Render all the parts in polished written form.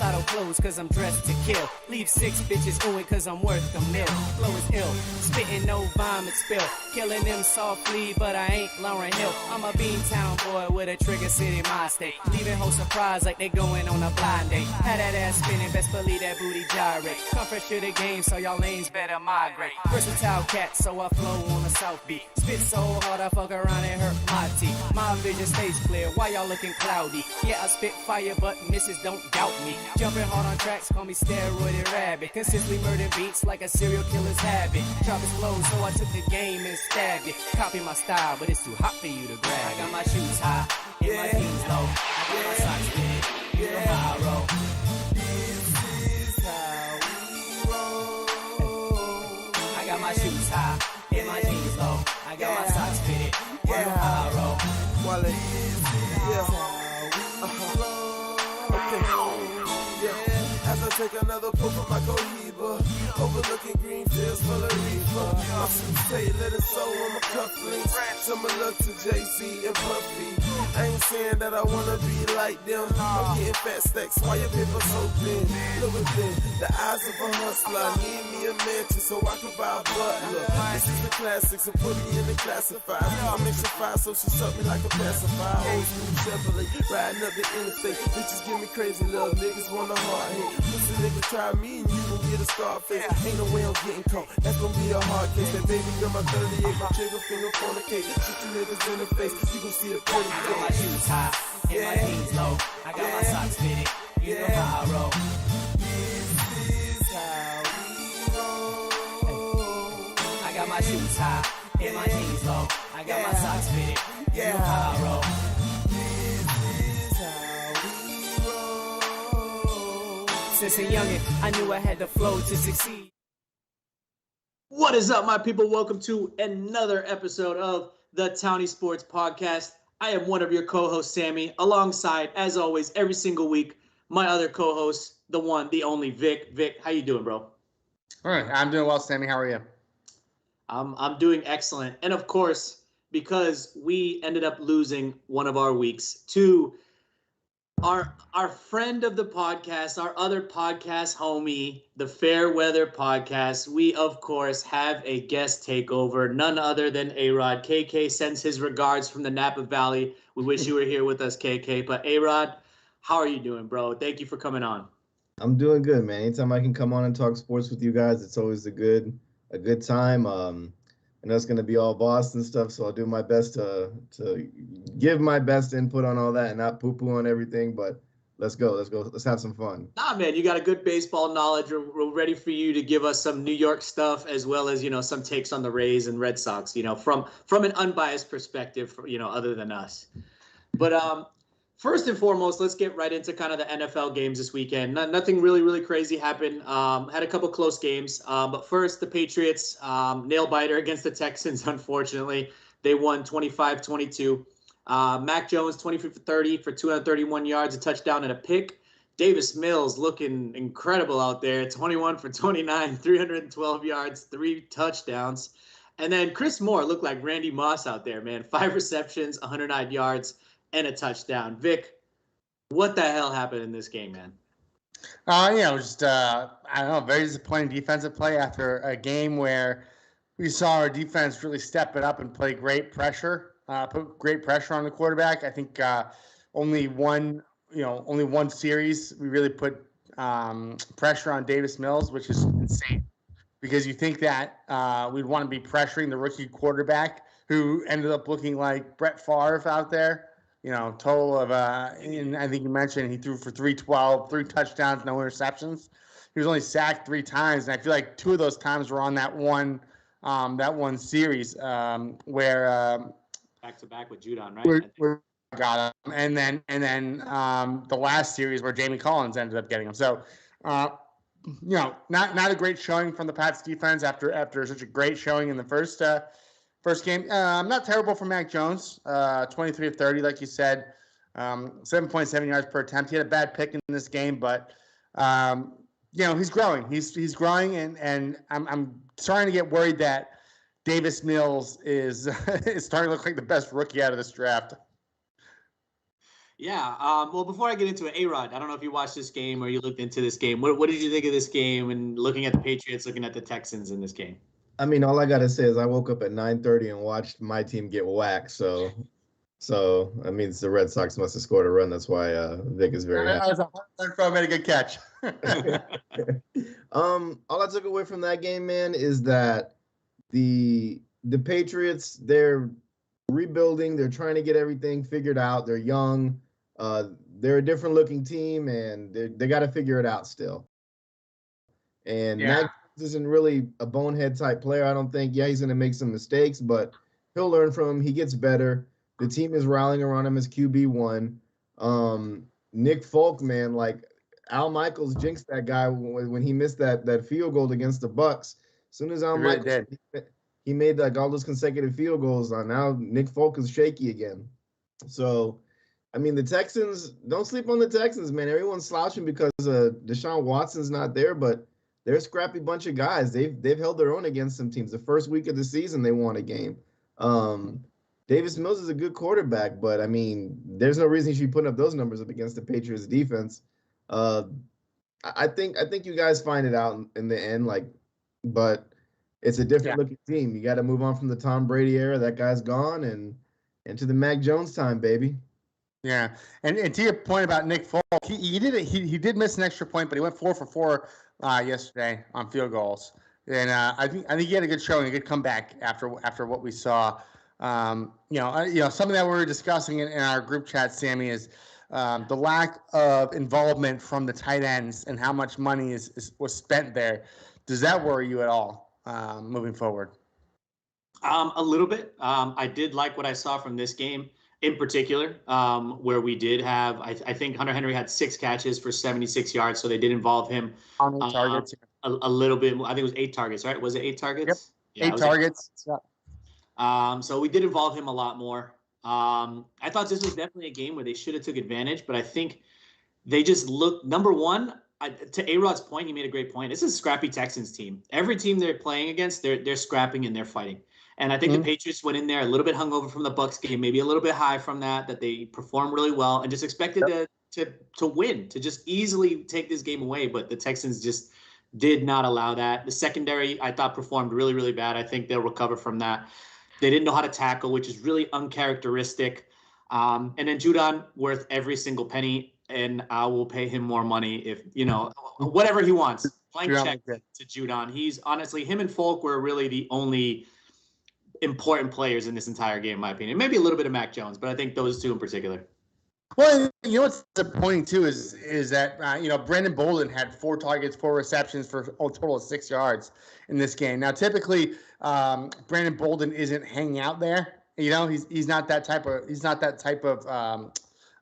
lotto clothes cause I'm dressed to kill. Leave 6 bitches oohing cause I'm worth a mill. Flow is ill, spitting no vomit spill. Killing them softly, but I ain't Lauryn Hill. I'm a Beantown boy with a Trigger City mind state. Leaving whole surprise like they going on a blind date. Had that ass spinning, best believe that booty gyrate. Come fresh to the game, so y'all lanes better migrate. Versatile cat, so I flow on the South Beat. Spit so hard I fuck around and hurt my teeth. My vision stays clear, why y'all looking cloudy? Yeah, I spit fire, but misses don't doubt me. Jumping hard on tracks, call me steroided rabbit. Consistently murder beats like a serial killer's habit. Drop his flow, so I took the game and stabbed it. Copy my style, but it's too hot for you to grab. I got my shoes high, and my jeans low. I got my socks fitted, you know how I roll. This is how we roll. I got my shoes high, and my jeans low. I got my socks fitted, you know how I roll. Well, this is how we roll. Okay. Yeah. As I take another pull from my Cohiba, overlooking green fields full of reefer. My shoes say let it soul on my cufflinks. Summer look to Jay-Z and Puffy. I ain't saying that I wanna be like them. I'm getting fat stacks while your paper so thin. Look within the eyes of a hustler. I need me a mansion so I can buy a butler. This is the classics, so put me in the classified. I'm extra so she suck me like a pacifier. Old school Chevrolet, riding up the interstate. Bitches give me crazy, little niggas want a hard hit. Pussy nigga try me and you gon' get a scar face. Ain't no way I'm getting caught, that's gon' be a hard case. That baby girl, my 38, my trigger finger fornicate. Shoot you niggas in the face, you gon' see the pretty I got my shoes high, and my jeans low. I got my socks fitted, you know how I roll. This is how we roll. I got my shoes high, and my jeans low. I got my socks fitted, you know how I roll. This is how we roll. Since a youngin', I knew I had the flow to succeed. What is up, my people? Welcome to another episode of the Townie Sports Podcast. I am one of your co-hosts, Sammy, alongside, as always, every single week, my other co-host, the one, the only, Vic. Vic, how you doing, bro? All right, I'm doing well, Sammy. How are you? I'm doing excellent. And of course, because we ended up losing one of our weeks to our friend of the podcast, our other podcast homie, the Fair Weather Podcast, we, of course, have a guest takeover, none other than A-Rod. KK sends his regards from the Napa Valley. We wish you were here with us, KK. But A-Rod, how are you doing, bro? Thank you for coming on. I'm doing good, man. Anytime I can come on and talk sports with you guys, it's always a good time. I know it's going to be all Boston stuff, so I'll do my best to give my best input on all that and not poo-poo on everything, but let's go. Let's have some fun. Nah, man, you got a good baseball knowledge. We're ready for you to give us some New York stuff as well as, some takes on the Rays and Red Sox, from an unbiased perspective, other than us. But first and foremost, let's get right into kind of the NFL games this weekend. Nothing really, really crazy happened. Had a couple close games. But first, the Patriots, nail-biter against the Texans, unfortunately. They won 25-22. Mac Jones, 23 for 30 for 231 yards, a touchdown and a pick. Davis Mills looking incredible out there, 21 for 29, 312 yards, 3 touchdowns. And then Chris Moore looked like Randy Moss out there, man. 5 receptions, 109 yards, and a touchdown. Vic, what the hell happened in this game, man? It was just, I don't know, very disappointing defensive play after a game where we saw our defense really step it up and play great pressure, put great pressure on the quarterback. I think only one series we really put pressure on Davis Mills, which is insane because you think that we'd want to be pressuring the rookie quarterback who ended up looking like Brett Favre out there. Total of, and I think you mentioned he threw for 312, 3 touchdowns, no interceptions. He was only sacked 3 times, and I feel like 2 of those times were on that one series where back to back with Judon, right? Where got him, and then the last series where Jamie Collins ended up getting him. So, not a great showing from the Pats defense after such a great showing in the first game. Not terrible for Mac Jones, 23 of 30, like you said, 7.7 yards per attempt. He had a bad pick in this game, but he's growing. He's growing, and I'm starting to get worried that Davis Mills is starting to look like the best rookie out of this draft. Yeah. Well, before I get into it, A-Rod, I don't know if you watched this game or you looked into this game. What did you think of this game and looking at the Patriots, looking at the Texans in this game? I mean, all I gotta say is I woke up at 9:30 and watched my team get whacked. So that means the Red Sox must have scored a run. That's why Vic is very happy. I was 100% throw, made a good catch. All I took away from that game, man, is that the Patriots, they're rebuilding, they're trying to get everything figured out. They're young, they're a different looking team, and they got to figure it out still. And Yeah. Mac Jones isn't really a bonehead type player, I don't think. Yeah, he's going to make some mistakes, but he'll learn from him. He gets better. The team is rallying around him as QB1. Nick Folk, man, like Al Michaels jinxed that guy when he missed that field goal against the Bucks. As soon as Al really Michaels he made like all those consecutive field goals. Now Nick Folk is shaky again. So, I mean, the Texans, don't sleep on the Texans, man. Everyone's slouching because Deshaun Watson's not there, but they're a scrappy bunch of guys. They've held their own against some teams. The first week of the season, they won a game. Davis Mills is a good quarterback, but I mean, there's no reason he should be putting up those numbers up against the Patriots defense. I think you guys find it out in the end, but it's a different looking team. You got to move on from the Tom Brady era. That guy's gone, and into the Mac Jones time, baby. Yeah, and to your point about Nick Folk, he did miss an extra point, but he went 4 for 4 yesterday on field goals, and I think he had a good showing, a good comeback after what we saw. Something that we were discussing in our group chat, Sammy, is the lack of involvement from the tight ends and how much money was spent there. Does that worry you at all moving forward? A little bit. I did like what I saw from this game in particular, where we did have, I think Hunter Henry had 6 catches for 76 yards, so they did involve him On the targets. a little bit. I think it was 8 targets, right? Was it 8 targets? Yep. Yeah, 8 targets. Yeah. So we did involve him a lot more. I thought this was definitely a game where they should have took advantage, but I think they just looked, number one, to A-Rod's point, he made a great point. This is a scrappy Texans team. Every team they're playing against, they're scrapping and they're fighting. And I think the Patriots went in there a little bit hungover from the Bucs game, maybe a little bit high from that they performed really well and just expected to win, to just easily take this game away. But the Texans just did not allow that. The secondary, I thought, performed really, really bad. I think they'll recover from that. They didn't know how to tackle, which is really uncharacteristic. And then Judon, worth every single penny, and I will pay him more money if, whatever he wants. Blank check to Judon. He's honestly, him and Folk were really the only important players in this entire game, in my opinion. Maybe a little bit of Mac Jones, but I think those two in particular. Well, what's disappointing too is that Brandon Bolden had 4 targets, 4 receptions for a total of 6 yards in this game. Now, typically, Brandon Bolden isn't hanging out there. He's not that type of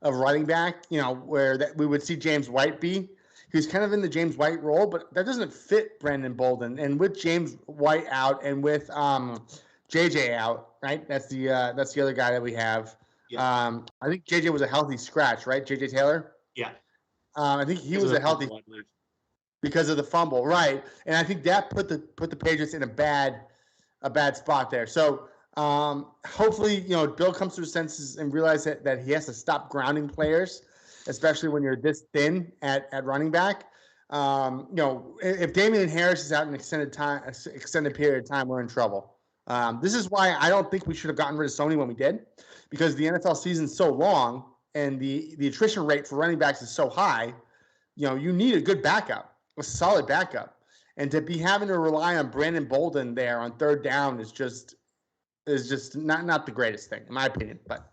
running back. Where that we would see James White be. He's kind of in the James White role, but that doesn't fit Brandon Bolden. And with James White out and with JJ out, right? That's the other guy that we have. Yeah. I think JJ was a healthy scratch, right? JJ Taylor. Yeah. I think he was a healthy because of the fumble, right? And I think that put the Patriots in a bad spot there. So hopefully, Bill comes to his senses and realizes that he has to stop grounding players, especially when you're this thin at running back. If Damian Harris is out an extended period of time, we're in trouble. This is why I don't think we should have gotten rid of Sony when we did, because the NFL season's so long and the attrition rate for running backs is so high. You need a good backup, a solid backup, and to be having to rely on Brandon Bolden there on 3rd down is just not the greatest thing in my opinion. But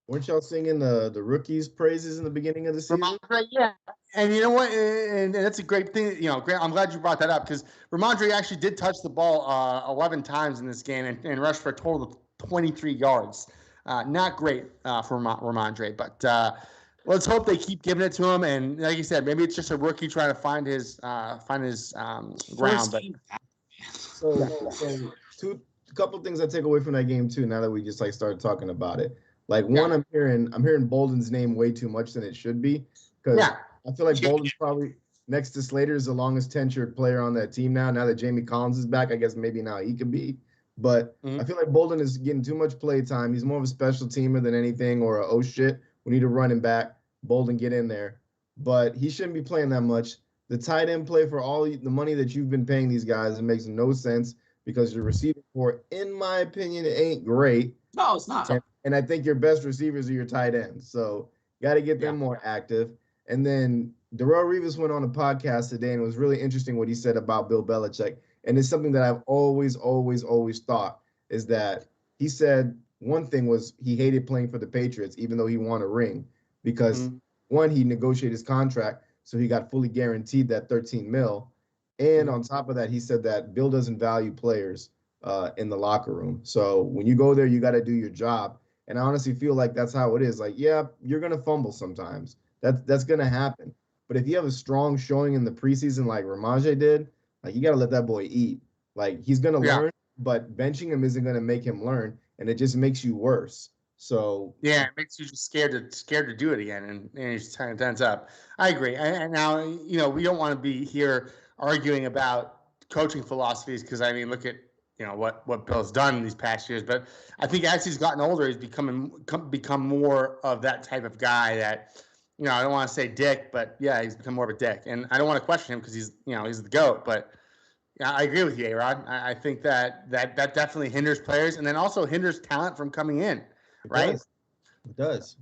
weren't y'all singing the rookies' praises in the beginning of the season? Yeah. And you know what? And that's a great thing. Grant, I'm glad you brought that up because Ramondre actually did touch the ball 11 times in this game and rushed for a total of 23 yards. Not great for Ramondre, but let's hope they keep giving it to him. And like you said, maybe it's just a rookie trying to find his ground. But so a couple things I take away from that game too. Now that we just started talking about it, one, I'm hearing Bolden's name way too much than it should be because I feel like Bolden's probably next to Slater is the longest tenured player on that team now. Now that Jamie Collins is back, I guess maybe now he could be. But I feel like Bolden is getting too much play time. He's more of a special teamer than anything, or a oh shit, We need a running back. Bolden, get in there. But he shouldn't be playing that much. The tight end play for all the money that you've been paying these guys, it makes no sense because your receiving core, in my opinion, it ain't great. No, it's not. And I think your best receivers are your tight ends. So got to get them more active. And then Darrell Revis went on a podcast today, and it was really interesting what he said about Bill Belichick. And it's something that I've always thought is that he said one thing was he hated playing for the Patriots, even though he won a ring, because one, he negotiated his contract, so he got fully guaranteed that 13 mil. And on top of that, he said that Bill doesn't value players in the locker room. So when you go there, you got to do your job. And I honestly feel like that's how it is. Like, yeah, you're going to fumble sometimes. That's going to happen. But if you have a strong showing in the preseason like Ramajeh did, like, you got to let that boy eat. Like, he's going to learn, but benching him isn't going to make him learn, and it just makes you worse. So yeah, it makes you just scared to do it again, and you just kind of tense up. I agree. And now, we don't want to be here arguing about coaching philosophies because, I mean, look at what Bill's done these past years. But I think as he's gotten older, he's become more of that type of guy that, I don't want to say dick, but yeah, he's become more of a dick. And I don't want to question him because he's the GOAT. But yeah, I agree with you, A-Rod. I think that definitely hinders players, and then also hinders talent from coming in, right? It does.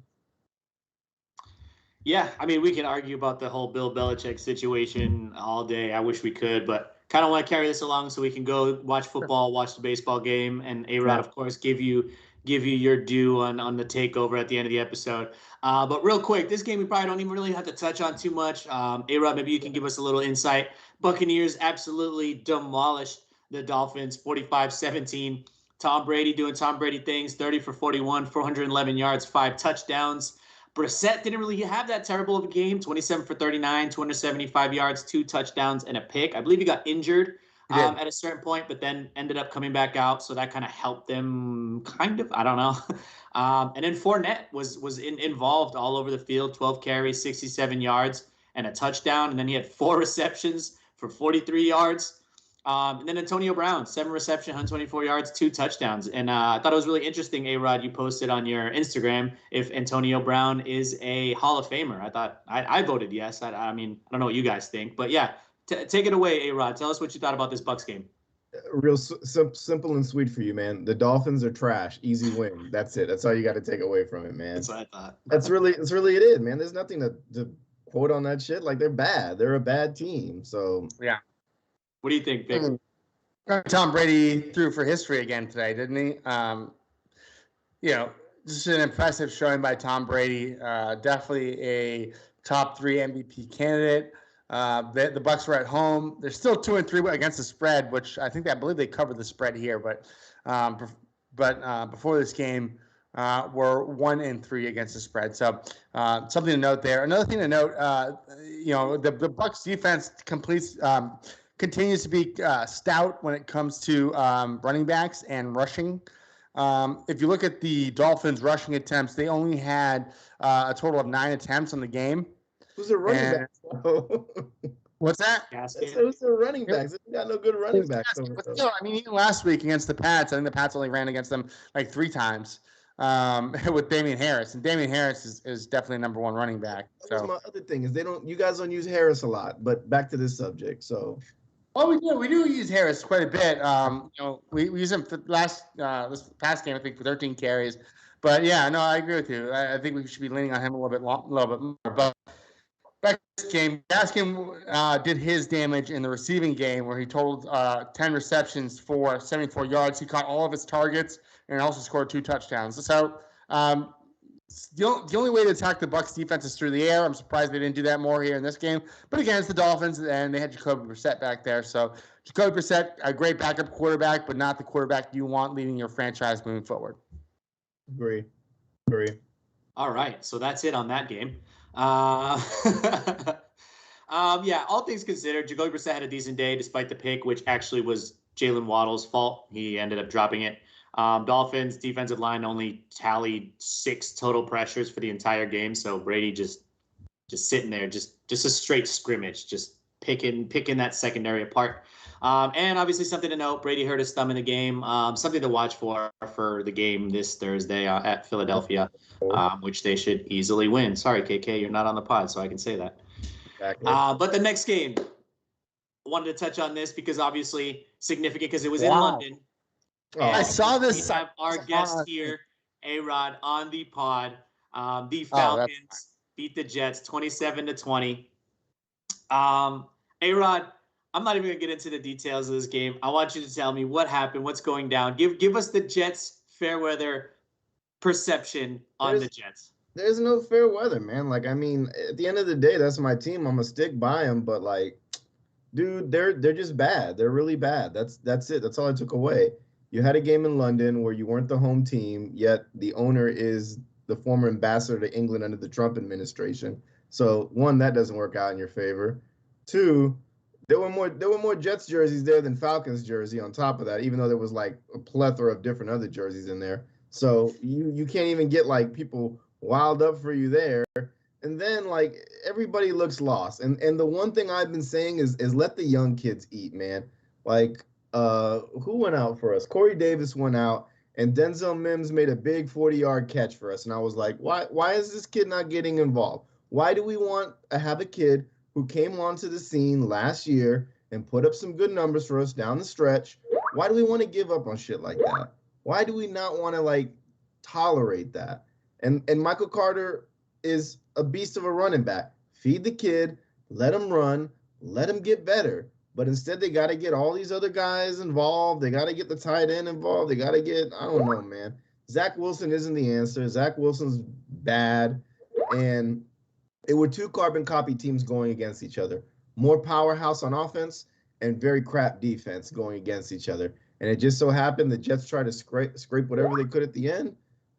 Yeah, I mean, we can argue about the whole Bill Belichick situation all day. I wish we could, but kind of want to carry this along so we can go watch football, watch the baseball game, and A-Rod, of course, give you your due on the takeover at the end of the episode. But real quick, this game we probably don't even really have to touch on too much. A-Rod, maybe you can give us a little insight. Buccaneers absolutely demolished the Dolphins, 45-17. Tom Brady doing Tom Brady things, 30 for 41, 411 yards, 5 touchdowns. Brissett didn't really have that terrible of a game, 27 for 39, 275 yards, 2 touchdowns, and a pick. I believe he got injured at a certain point, but then ended up coming back out, so that kind of helped them, kind of. I don't know. And then Fournette was involved all over the field, 12 carries, 67 yards, and a touchdown. And then he had 4 receptions for 43 yards. And then Antonio Brown, 7 receptions, 124 yards, 2 touchdowns. And I thought it was really interesting, A-Rod, you posted on your Instagram if Antonio Brown is a Hall of Famer. I thought I voted yes. I mean, I don't know what you guys think. But, yeah, take it away, A-Rod. Tell us what you thought about this Bucs game. Real simple and sweet for you, man. The Dolphins are trash. Easy win. That's it. That's all you got to take away from it, man. That's what I thought. That's really it, man. There's nothing to quote on that shit. Like, they're bad. They're a bad team. So, yeah. What do you think, Vic? Tom Brady threw for history again today, didn't he? Just an impressive showing by Tom Brady. Definitely a top 3 MVP candidate. The Bucs were at home. They're still 2-3 against the spread, which I believe they covered the spread here. But before this game, were 1-3 against the spread. So something to note there. Another thing to note, the Bucs defense continues to be stout when it comes to running backs and rushing. If you look at the Dolphins' rushing attempts, they only had a total of 9 attempts on the game. Who's the running back? What's that? Who's the running backs? They got no good running backs. But still, I mean, even last week against the Pats, I think the Pats only ran against them like 3 times with Damian Harris. And Damian Harris is definitely a number 1 running back. That's my other thing is you guys don't use Harris a lot. But back to this subject. So. Oh, we do use Harris quite a bit. We use him for this past game, I think, for 13 carries. But yeah, no, I agree with you. I think we should be leaning on him a little bit more. But back to this game, Gaskin did his damage in the receiving game, where he totaled 10 receptions for 74 yards. He caught all of his targets and also scored 2 touchdowns. So the only way to attack the Bucs defense is through the air. I'm surprised they didn't do that more here in this game. But again, it's the Dolphins, and they had Jacoby Brissett back there. So Jacoby Brissett, a great backup quarterback, but not the quarterback you want leading your franchise moving forward. Agree. All right, so that's it on that game. Yeah, all things considered, Jacoby Brissett had a decent day despite the pick, which actually was Jalen Waddle's fault. He ended up dropping it. Dolphins defensive line only tallied 6 total pressures for the entire game. So Brady just sitting there, just a straight scrimmage, just picking that secondary apart. And obviously something to note, Brady hurt his thumb in the game. Something to watch for the game this Thursday at Philadelphia, which they should easily win. Sorry, KK, you're not on the pod, so I can say that. Exactly. But the next game, I wanted to touch on this because obviously significant because it was in London. I saw this. We have our guest here, A-Rod, on the pod. The Falcons beat the Jets 27-20. A-Rod, I'm not even gonna get into the details of this game. I want you to tell me what happened, what's going down. Give us the Jets fair weather perception on the Jets. There's no fair weather, man. Like, I mean, at the end of the day, that's my team. I'm gonna stick by them, but like, dude, they're just bad. They're really bad. That's it. That's all I took away. You had a game in London where you weren't the home team, yet the owner is the former ambassador to England under the Trump administration. So one, that doesn't work out in your favor. Two, there were more Jets jerseys there than Falcons jersey on top of that, even though there was like a plethora of different other jerseys in there. So you can't even get like people wild up for you there. And then like everybody looks lost. And the one thing I've been saying is let the young kids eat, man. Like who went out for us? Corey Davis went out, and Denzel Mims made a big 40-yard catch for us. And I was like, why is this kid not getting involved? Why do we want to have a kid who came onto the scene last year and put up some good numbers for us down the stretch? Why do we want to give up on shit like that? Why do we not want to like tolerate that? And Michael Carter is a beast of a running back. Feed the kid, let him run, let him get better. But instead, they got to get all these other guys involved. They got to get the tight end involved. They got to get, I don't know, man. Zach Wilson isn't the answer. Zach Wilson's bad. And it were two carbon copy teams going against each other. More powerhouse on offense and very crap defense going against each other. And it just so happened the Jets tried to scrape whatever they could at the end,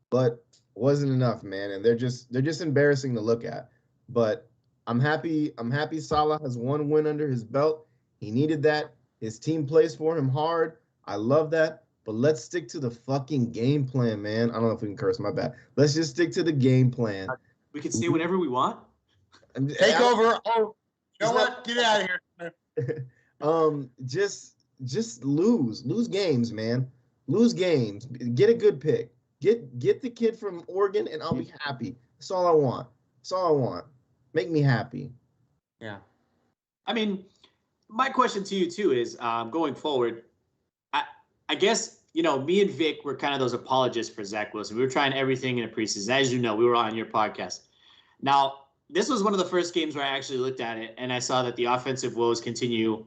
but wasn't enough, man. And they're just embarrassing to look at. But I'm happy Salah has one win under his belt. He needed that. His team plays for him hard. I love that. But let's stick to the fucking game plan, man. I don't know if we can curse, my bad. Let's just stick to the game plan. We can say whatever we want. Take over. Oh, you know what? Get out of here. Just lose games, man. Lose games. Get a good pick. Get the kid from Oregon, and I'll be happy. That's all I want. Make me happy. Yeah. I mean, my question to you too is going forward. I guess me and Vic were kind of those apologists for Zach Wilson. We were trying everything in the preseason, as you know. We were on your podcast. Now, this was one of the first games where I actually looked at it and I saw that the offensive woes continue.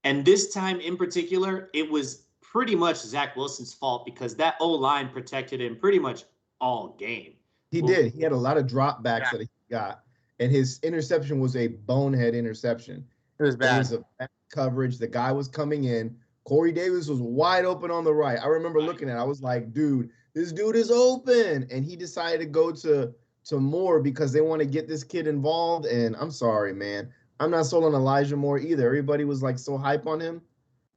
And this time in particular, it was pretty much Zach Wilson's fault because that O-line protected him pretty much all game. He did. He had a lot of dropbacks that he got. And his interception was a bonehead interception. It was bad. It was a bad coverage. The guy was coming in. Corey Davis was wide open on the right. I remember looking at it. I was like, dude, this dude is open. And he decided to go to Moore because they want to get this kid involved. And I'm sorry, man. I'm not sold on Elijah Moore either. Everybody was like so hype on him.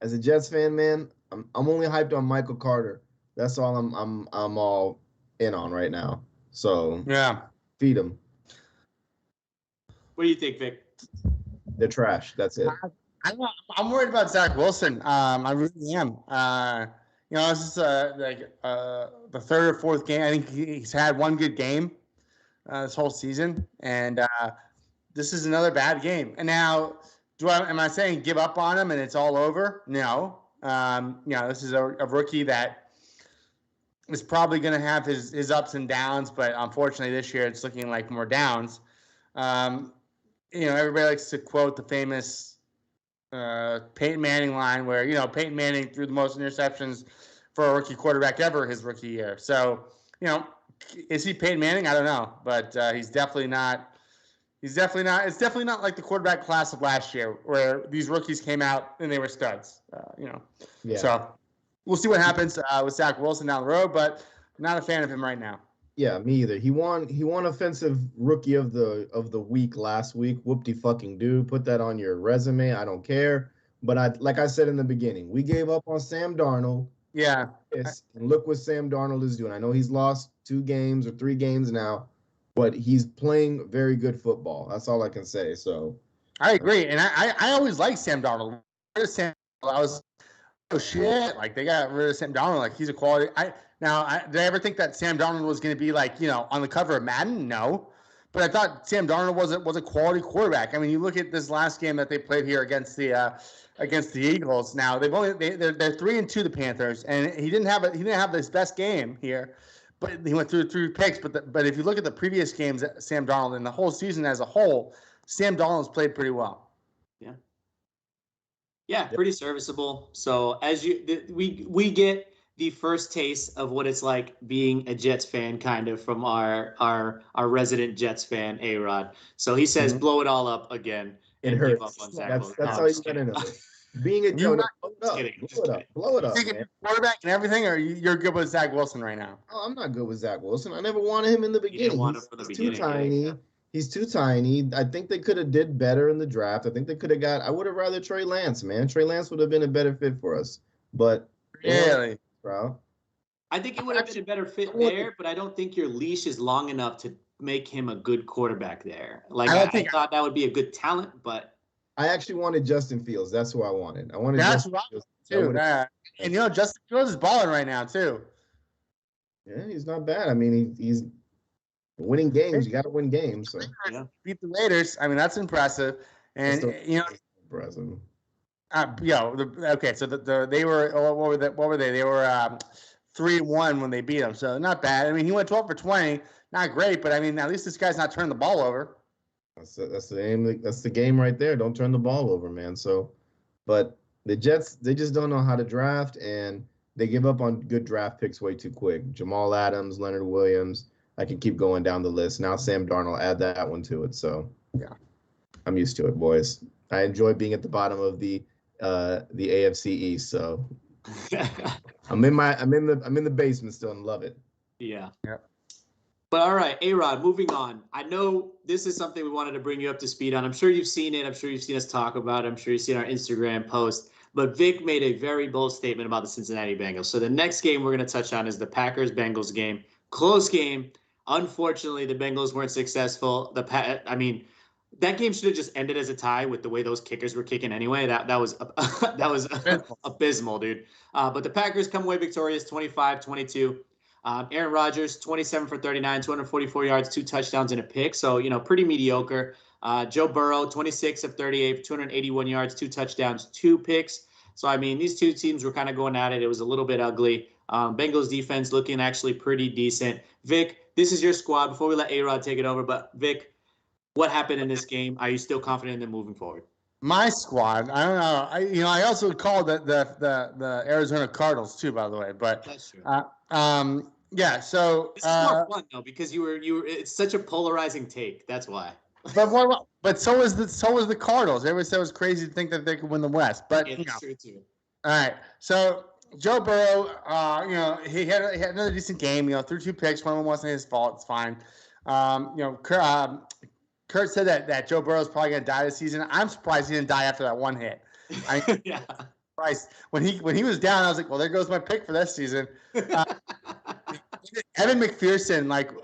As a Jets fan, man, I'm only hyped on Michael Carter. That's all I'm all in on right now. So yeah, feed him. What do you think, Vic? They're trash. That's it. I'm worried about Zach Wilson. I really am. This is the third or fourth game. I think he's had one good game this whole season, and this is another bad game. And now, am I saying give up on him and it's all over? No. This is a rookie that is probably going to have his ups and downs, but unfortunately this year it's looking like more downs. Everybody likes to quote the famous Peyton Manning line where, Peyton Manning threw the most interceptions for a rookie quarterback ever his rookie year. So, is he Peyton Manning? I don't know, but he's definitely not. It's definitely not like the quarterback class of last year where these rookies came out and they were studs. Yeah. So we'll see what happens with Zach Wilson down the road, but not a fan of him right now. Yeah, me either. He won offensive rookie of the week last week. Whoop-de-fucking-do. Put that on your resume. I don't care. But like I said in the beginning, we gave up on Sam Darnold. Yeah. And look what Sam Darnold is doing. I know he's lost 2 games or 3 games now, but he's playing very good football. That's all I can say. So I agree. And I always liked Sam Darnold. Where does Sam I was, oh shit! Like they got rid of Sam Darnold. Like he's a quality. Did I ever think that Sam Darnold was going to be like on the cover of Madden? No, but I thought Sam Darnold was a quality quarterback. I mean, you look at this last game that they played here against the Eagles. Now they're 3-2 the Panthers, and he didn't have his best game here, but he went through 3 picks. But if you look at the previous games, Sam Darnold and the whole season as a whole, Sam Darnold's played pretty well. Yeah, pretty serviceable. So we get the first taste of what it's like being a Jets fan, kind of from our resident Jets fan, A-Rod. So he says, blow it all up again. It and hurts. give up on Zach Wilson. That's No, all I'm you just gotta kidding. know. Being a blow it up, blow it up, You think man. quarterback and everything, or you're good with Zach Wilson right now? Oh, I'm not good with Zach Wilson. I never wanted him in the You didn't beginning. want him from the He's beginning, too tiny. yeah. He's too tiny. I think they could have did better in the draft. I think they could have got. I would have rather Trey Lance, man. Trey Lance would have been a better fit for us. But Really? bro, I think it would have been a better fit there, but I don't think your leash is long enough to make him a good quarterback there. Like I thought that would be a good talent, but I actually wanted Justin Fields. That's who I wanted. I wanted. That's Justin what Fields. too. And Justin Fields is balling right now too. Yeah, he's not bad. I mean, he's winning games. You got to win games. So yeah. Beat the Raiders. I mean, that's impressive. And impressive. Okay. So they were what were they? They were 3-1 when they beat them. So not bad. I mean, he went 12 for 20. Not great, but I mean, at least this guy's not turning the ball over. That's the aim. That's the game right there. Don't turn the ball over, man. So, but the Jets, they just don't know how to draft, and they give up on good draft picks way too quick. Jamal Adams, Leonard Williams. I can keep going down the list. Now Sam Darnold, add that one to it. So, yeah, I'm used to it, boys. I enjoy being at the bottom of the AFC East. So, I'm in the basement still and love it. Yeah. Yeah. But all right, A-Rod, moving on. I know this is something we wanted to bring you up to speed on. I'm sure you've seen it. I'm sure you've seen us talk about it. I'm sure you've seen our Instagram post. But Vic made a very bold statement about the Cincinnati Bengals. So the next game we're going to touch on is the Packers-Bengals game. Close game. Unfortunately, the Bengals weren't successful. That game should have just ended as a tie with the way those kickers were kicking anyway. That was abysmal, dude. But the Packers come away victorious, 25-22. Aaron Rodgers, 27 for 39, 244 yards, 2 touchdowns, and a pick. So, pretty mediocre. Joe Burrow, 26 of 38, 281 yards, 2 touchdowns, 2 picks. So, I mean, these two teams were kind of going at it. It was a little bit ugly. Bengals defense looking actually pretty decent. Vic, this is your squad. Before we let A-Rod take it over, but Vic, what happened in this game? Are you still confident in them moving forward? My squad, I don't know. I also called the Arizona Cardinals too, by the way. But that's true. Yeah. So this is more fun though because you were. It's such a polarizing take. That's why. But so was the Cardinals. Everyone said it was crazy to think that they could win the West. But yeah, that's true too. All right. So Joe Burrow, he had another decent game. Threw 2 picks. One of them wasn't his fault. It's fine. Kurt said that Joe Burrow's probably going to die this season. I'm surprised he didn't die after that one hit. Yeah. Surprised. When he was down, I was like, well, there goes my pick for this season. Evan McPherson,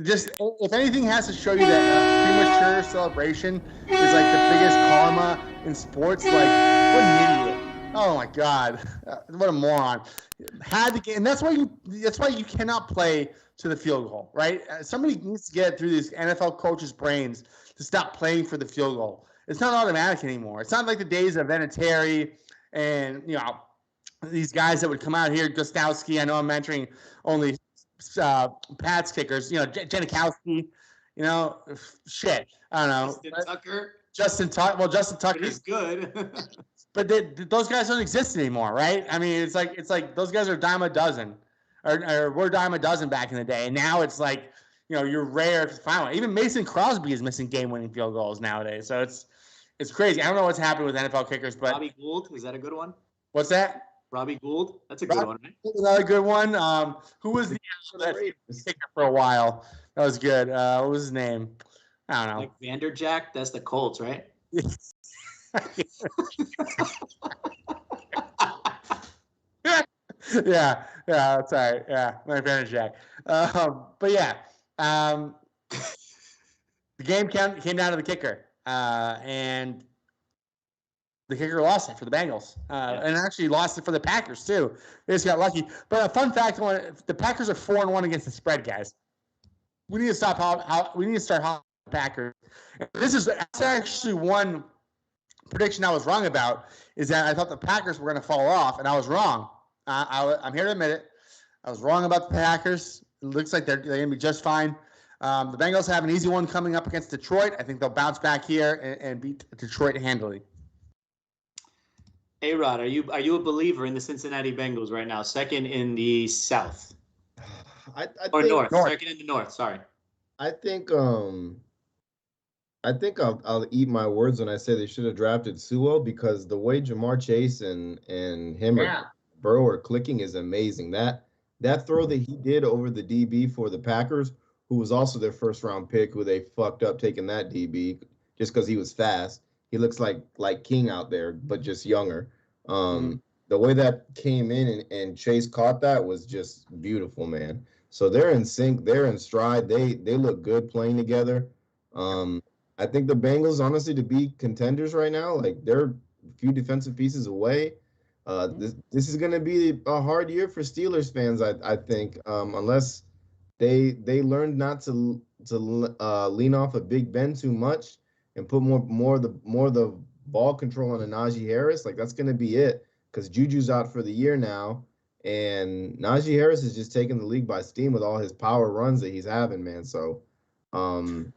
just if anything has to show you that premature celebration is like the biggest karma in sports, what an idiot. Oh my God, what a moron! Had to get, and that's why you cannot play to the field goal, right? Somebody needs to get through these NFL coaches' brains to stop playing for the field goal. It's not automatic anymore. It's not like the days of Vinatieri and these guys that would come out here. Gostowski. I know I'm mentoring only Pats kickers. Janikowski. Shit. I don't know. Justin Tucker. Well, Justin Tucker. He's good. But those guys don't exist anymore, right? I mean, it's like those guys are a dime a dozen, or were a dime a dozen back in the day, and now it's like you're rare to find one. Even Mason Crosby is missing game-winning field goals nowadays, so it's crazy. I don't know what's happening with NFL kickers, but Robbie Gould, is that a good one? What's that? Robbie Gould, that's a good one, right? Another good one. Who was the kicker for a while? That was good. What was his name? I don't know. Like Vanderjack, that's the Colts, right? yeah, that's right. Yeah, my advantage, Jack. But yeah, the game came down to the kicker, and The kicker lost it for the Bengals, and actually lost it for the Packers too. They just got lucky. But a fun fact: the Packers are 4-1 against the spread, guys. We need to start the Packers. That's actually one prediction I was wrong about. Is that I thought the Packers were going to fall off, and I was wrong. I'm here to admit it. I was wrong about the Packers. It looks like they're going to be just fine. The Bengals have an easy one coming up against Detroit. I think they'll bounce back here and beat Detroit handily. A-Rod, are you a believer in the Cincinnati Bengals right now? Second in the South. I Or think, North. Second in the North, sorry. I think I'll eat my words when I say they should have drafted Suo, because the way Jamar Chase and him or Burrow are clicking is amazing. That throw that he did over the DB for the Packers, who was also their first round pick, who they fucked up taking that DB just because he was fast. He looks like King out there, but just younger. The way that came in and Chase caught that was just beautiful, man. So they're in sync, they're in stride. They look good playing together. I think the Bengals, honestly, to be contenders right now, like they're a few defensive pieces away. This is going to be a hard year for Steelers fans, I think, unless they learn not to lean off of Big Ben too much and put more of the ball control on Najee Harris. Like that's going to be it, because Juju's out for the year now, and Najee Harris is just taking the league by steam with all his power runs that he's having, man. So, and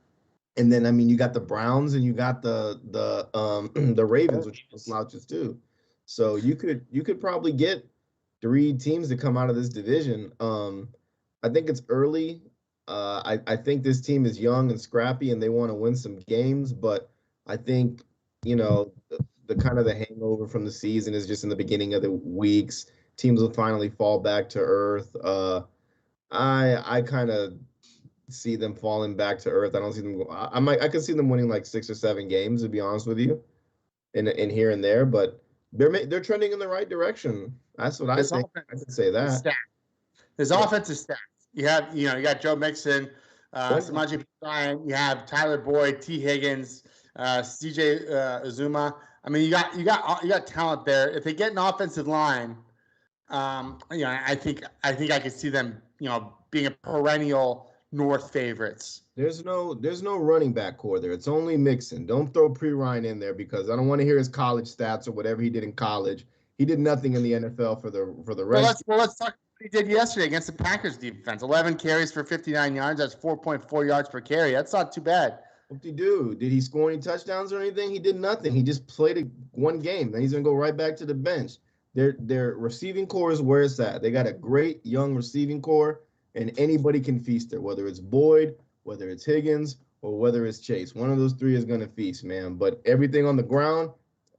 then I mean you got the Browns and you got the Ravens, which are slouches too. So you could probably get 3 teams to come out of this division. I think it's early. I think this team is young and scrappy and they want to win some games, but I think, the kind of the hangover from the season is just in the beginning of the weeks. Teams will finally fall back to earth. I kind of see them falling back to earth. I don't see them. I could see them winning like 6 or 7 games, to be honest with you, in here and there. But they're trending in the right direction. That's what I think. I could say that. His offensive stats. You got Joe Mixon, Samaje Perine, you have Tyler Boyd, T. Higgins, CJ Uzuma. I mean, you got talent there. If they get an offensive line, I think I could see them, being a perennial North favorites. There's no running back core there. It's only Mixon. Don't throw Perine in there, because I don't want to hear his college stats or whatever he did in college. He did nothing in the NFL for the rest. Well, let's talk. He did yesterday against the Packers defense. 11 carries for 59 yards. That's 4.4 yards per carry. That's not too bad. What did he do? Did he score any touchdowns or anything? He did nothing. He just played one game. Then he's going to go right back to the bench. Their receiving core is where it's at. They got a great young receiving core, and anybody can feast there, whether it's Boyd, whether it's Higgins, or whether it's Chase. One of those 3 is going to feast, man. But everything on the ground,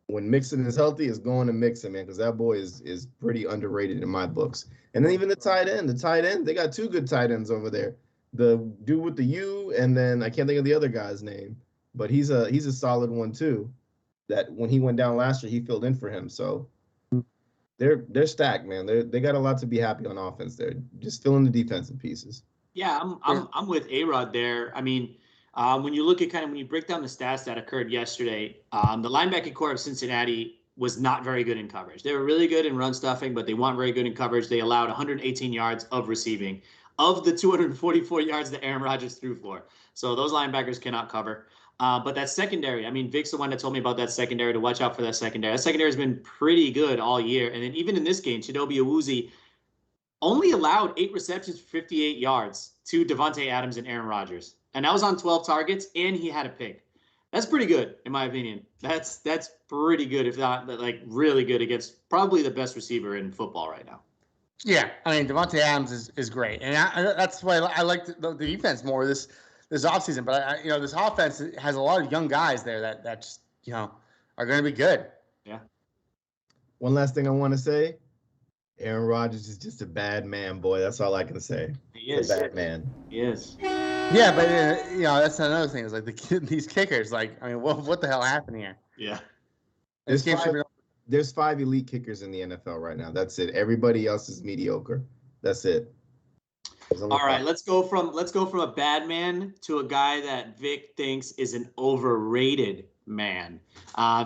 when Mixon is healthy, is going to Mixon, man, because that boy is pretty underrated in my books. And then even the tight end, they got 2 good tight ends over there. The dude with the U, and then I can't think of the other guy's name, but he's a solid one too. That when he went down last year, he filled in for him. So they're stacked, man. They got a lot to be happy on offense. They're just filling the defensive pieces. Yeah, I'm with A-Rod there. I mean, when you look at when you break down the stats that occurred yesterday, the linebacker core of Cincinnati was not very good in coverage. They were really good in run stuffing, but they weren't very good in coverage. They allowed 118 yards of receiving of the 244 yards that Aaron Rodgers threw for. So those linebackers cannot cover. But that secondary, I mean, Vic's the one that told me about that secondary, to watch out for that secondary. That secondary has been pretty good all year. And then even in this game, Chidobe Awuzie only allowed 8 receptions for 58 yards to Devontae Adams and Aaron Rodgers. And that was on 12 targets, and he had a pick. That's pretty good, in my opinion. That's pretty good, if not like really good, against probably the best receiver in football right now. Yeah, I mean, Devontae Adams is great, and that's why I like the defense more this offseason. But this offense has a lot of young guys there that just are going to be good. Yeah. One last thing I want to say: Aaron Rodgers is just a bad man, boy. That's all I can say. He is a bad man. He is. Yeah, but that's another thing. Is like these kickers. Like, I mean, what the hell happened here? Yeah. There's 5 elite kickers in the NFL right now. That's it. Everybody else is mediocre. That's it. All right, let's go from a bad man to a guy that Vic thinks is an overrated man.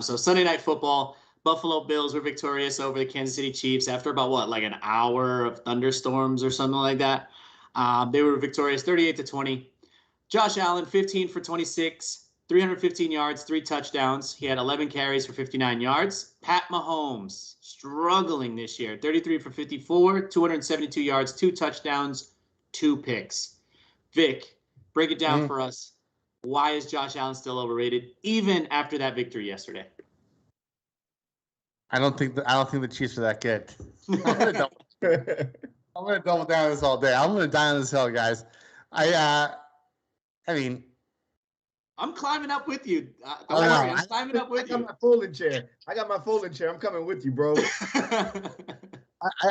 So Sunday Night Football, Buffalo Bills were victorious over the Kansas City Chiefs after about like an hour of thunderstorms or something like that. They were victorious 38-20. Josh Allen, 15 for 26, 315 yards, 3 touchdowns. He had 11 carries for 59 yards. Pat Mahomes, struggling this year, 33 for 54, 272 yards, 2 touchdowns, 2 picks. Vic, break it down for us. Why is Josh Allen still overrated, even after that victory yesterday? I don't think the Chiefs are that good. I'm gonna double down on this all day. I'm gonna die on this hill, guys. I mean, I'm climbing up with you. Don't worry, I'm climbing up with you. I got my folding chair. I'm coming with you, bro.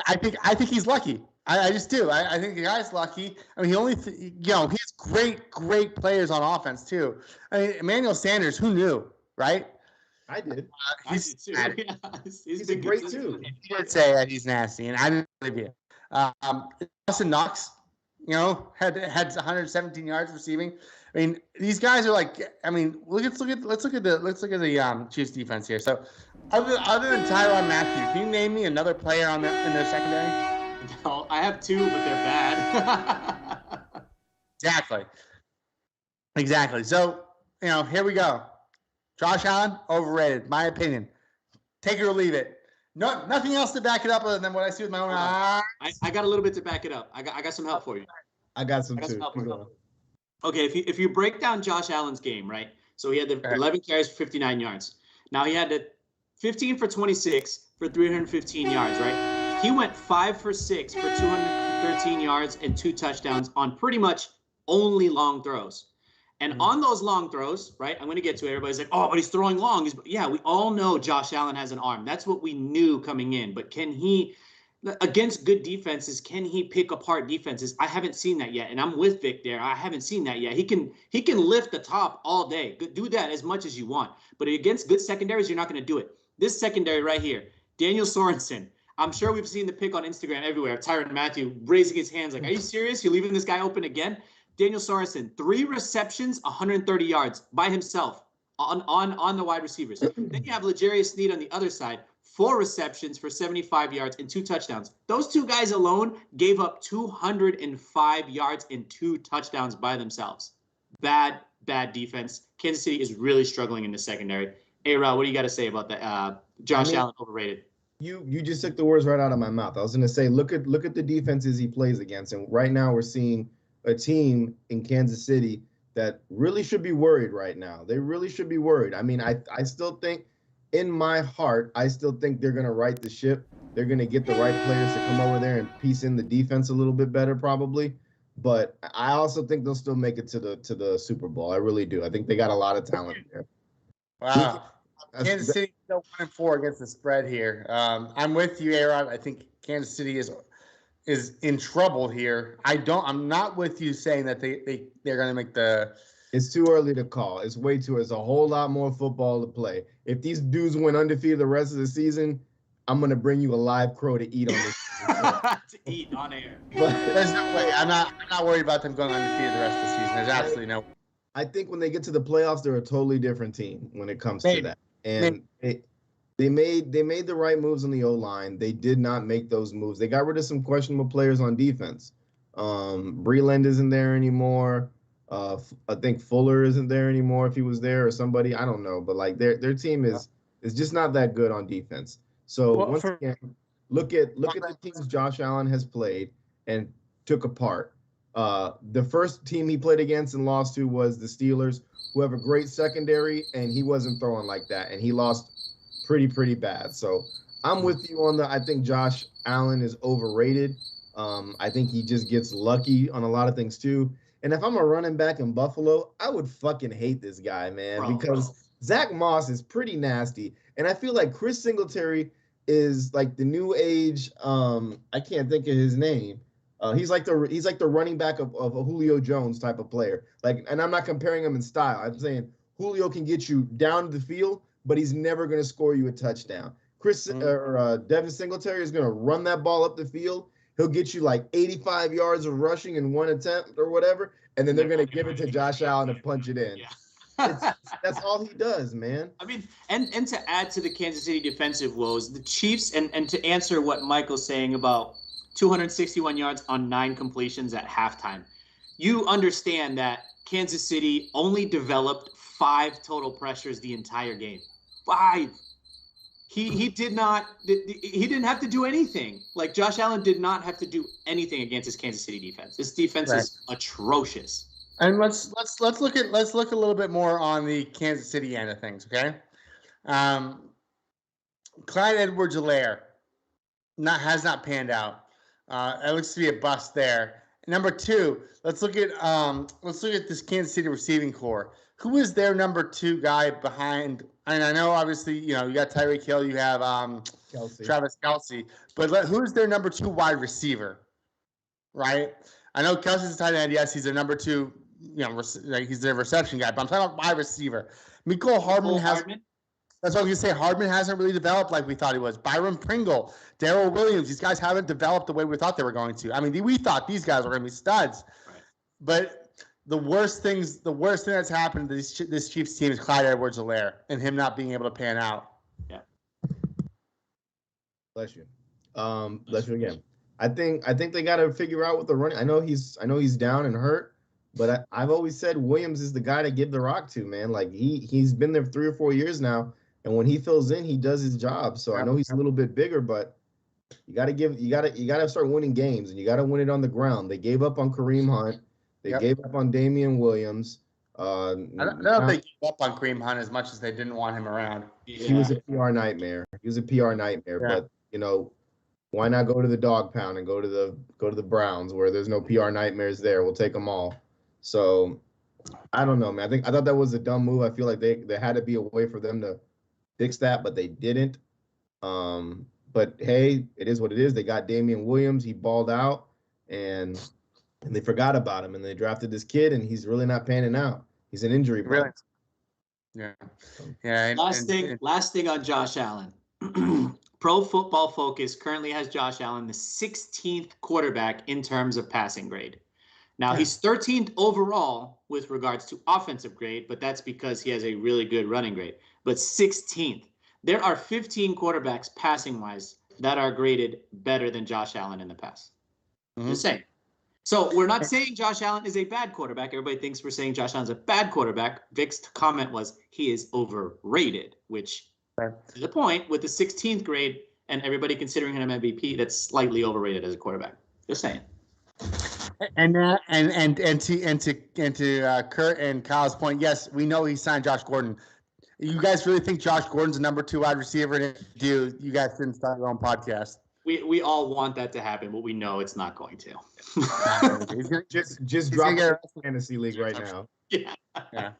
I think he's lucky. I just do. I think the guy's lucky. I mean, he has great players on offense too. I mean, Emmanuel Sanders, who knew, right? I did. I did too. Yeah, he's great too. You would say that he's nasty, and I didn't believe you. Austin Knox, had 117 yards receiving. I mean, these guys are like. I mean, let's look at the Chiefs defense here. So, other than Tyrann Mathieu, can you name me another player in their secondary? No, I have 2, but they're bad. Exactly. So, here we go. Josh Allen, overrated, my opinion. Take it or leave it. No, nothing else to back it up other than what I see with my own eyes. I got a little bit to back it up. I got some help for you. I got some too. Okay, if you break down Josh Allen's game, right? So he had the 11 carries for 59 yards. Now he had the 15 for 26 for 315 yards, right? He went 5 for 6 for 213 yards and 2 touchdowns on pretty much only long throws. And on those long throws, right, I'm going to get to it. Everybody's like, oh, but he's throwing long. Yeah, we all know Josh Allen has an arm. That's what we knew coming in. But can he, against good defenses, can he pick apart defenses? I haven't seen that yet. And I'm with Vic there. I haven't seen that yet. He can lift the top all day. Do that as much as you want. But against good secondaries, you're not going to do it. This secondary right here, Daniel Sorensen. I'm sure we've seen the pic on Instagram everywhere. Tyrann Mathieu raising his hands like, are you serious? You're leaving this guy open again? Daniel Sorensen, 3 receptions, 130 yards by himself on the wide receivers. Then you have L'Jarius Sneed on the other side, 4 receptions for 75 yards and 2 touchdowns. Those 2 guys alone gave up 205 yards and 2 touchdowns by themselves. Bad defense. Kansas City is really struggling in the secondary. Hey, Rod, what do you got to say about that? Josh Allen overrated. You just took the words right out of my mouth. I was going to say, look at the defenses he plays against, and right now we're seeing a team in Kansas City that really should be worried right now. They really should be worried. I mean, I still think, in my heart, I still think they're going to right the ship. They're going to get the right players to come over there and piece in the defense a little bit better, probably. But I also think they'll still make it to the Super Bowl. I really do. I think they got a lot of talent there. Wow. Kansas City still 1-4 against the spread here. I'm with you, Aaron. I think Kansas City is in trouble here. I'm not with you saying that they're going to make the. It's too early to call. It's way too. There's a whole lot more football to play. If these dudes went undefeated the rest of the season, I'm going to bring you a live crow to eat on this. To eat on air. But there's no way. I'm not worried about them going undefeated the rest of the season. There's absolutely no. I think when they get to the playoffs, they're a totally different team when it comes to that. And they made the right moves on the O-line. They did not make those moves. They got rid of some questionable players on defense. Breland isn't there anymore. I think Fuller isn't there anymore if he was there, or somebody. I don't know. But like their team is just not that good on defense. So once again, look at the teams Josh Allen has played and took apart. The first team he played against and lost to was the Steelers, who have a great secondary, and he wasn't throwing like that, and he lost pretty bad. So I'm with you on I think Josh Allen is overrated. I think he just gets lucky on a lot of things too. And if I'm a running back in Buffalo, I would fucking hate this guy, man, because Zach Moss is pretty nasty. And I feel like Chris Singletary is like the new age. I can't think of his name. He's like the running back of a Julio Jones type of player. Like, and I'm not comparing him in style. I'm saying Julio can get you down to the field, but he's never going to score you a touchdown. Devin Singletary is going to run that ball up the field. He'll get you like 85 yards of rushing in one attempt or whatever, and then they're going to give it to Josh Allen to punch it in. Yeah. That's all he does, man. I mean, and to add to the Kansas City defensive woes, the Chiefs, and to answer what Michael's saying about 261 yards on 9 completions at halftime, you understand that Kansas City only developed 5 total pressures the entire game. 5. He didn't have to do anything. Like, Josh Allen did not have to do anything against his Kansas City defense. This defense is atrocious. And let's look a little bit more on the Kansas City end of things, okay? Clyde Edwards-Helaire has not panned out. It looks to be a bust there. Number 2, let's look at this Kansas City receiving core. Who is their number 2 guy behind? And I know obviously you got Tyreek Hill, you have Travis Kelce, but who's their number 2 wide receiver? Right? I know Kelce's a tight end. Yes, he's their number 2. He's their reception guy. But I'm talking about wide receiver. Mecole Hardman has. That's what I was going to say. Hardman hasn't really developed like we thought he was. Byron Pringle, Darrell Williams, these guys haven't developed the way we thought they were going to. I mean, we thought these guys were going to be studs. Right. But the worst thing that's happened to this Chiefs team is Clyde Edwards-Helaire and him not being able to pan out. Yeah. Bless you. Bless you again. I think they got to figure out what the running. I know he's down and hurt, but I've always said Williams is the guy to give the rock to, man. Like he's been there 3 or 4 years now, and when he fills in, he does his job. So I know he's a little bit bigger, but you got to start winning games, and you got to win it on the ground. They gave up on Kareem Hunt. They gave up on Damian Williams. I don't know if they gave up on Kareem Hunt as much as they didn't want him around. He was a PR nightmare. But why not go to the dog pound and go to the Browns where there's no PR nightmares there? We'll take them all. So I don't know, man. I thought that was a dumb move. I feel like there had to be a way for them to fix that, but they didn't. But hey, it is what it is. They got Damian Williams. He balled out, and they forgot about him, and they drafted this kid, and he's really not panning out. He's an injury prone. Really? Yeah. Last thing on Josh Allen. Pro Football Focus currently has Josh Allen the 16th quarterback in terms of passing grade. Now, he's 13th overall with regards to offensive grade, but that's because he has a really good running grade. But 16th. There are 15 quarterbacks passing-wise that are graded better than Josh Allen in the past. Just saying. So we're not saying Josh Allen is a bad quarterback. Everybody thinks we're saying Josh Allen's a bad quarterback. Vic's comment was he is overrated, which to the point with the 16th grade and everybody considering him MVP, that's slightly overrated as a quarterback. Just saying. And to Kurt and Kyle's point, yes, we know he signed Josh Gordon. You guys really think Josh Gordon's a number 2 wide receiver? And if you do, you guys didn't start your own podcast. We all want that to happen, but we know it's not going to. just drop the fantasy league right now. Yeah.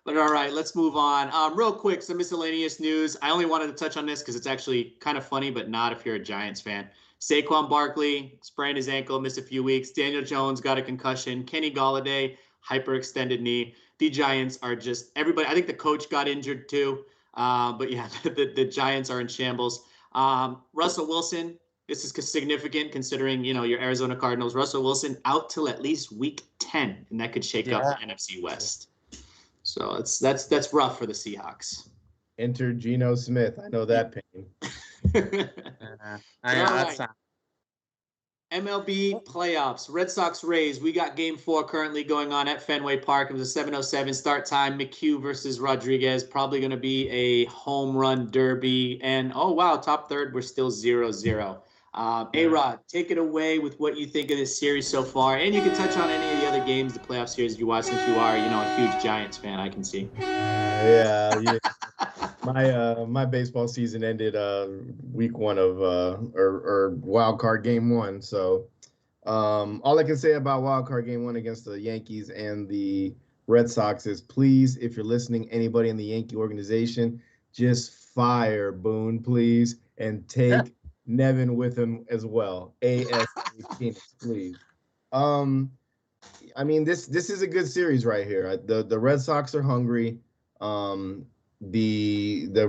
But all right, let's move on. Real quick, some miscellaneous news. I only wanted to touch on this because it's actually kind of funny, but not if you're a Giants fan. Saquon Barkley sprained his ankle, missed a few weeks. Daniel Jones got a concussion. Kenny Golladay, hyperextended knee. The Giants are just everybody. I think the coach got injured too. But yeah, the Giants are in shambles. Russell Wilson, this is significant considering, your Arizona Cardinals. Russell Wilson out till at least week 10, and that could shake up the NFC West. So that's rough for the Seahawks. Enter Geno Smith. I know that pain. MLB playoffs, Red Sox Rays. We got game 4 currently going on at Fenway Park. It was a 7:07 start time. McHugh versus Rodriguez. Probably going to be a home run derby. And, oh, wow, top third, we're still 0-0. A-Rod, take it away with what you think of this series so far. And you can touch on any of the other games, the playoff series you watch, since you are, a huge Giants fan, I can see. Yeah. My baseball season ended week 1 of or wild card game 1. So all I can say about wild card game 1 against the Yankees and the Red Sox is, please, if you're listening, anybody in the Yankee organization, just fire Boone, please, and take Nevin with him as well. ASAP, please. I mean, this is a good series right here. The Red Sox are hungry. The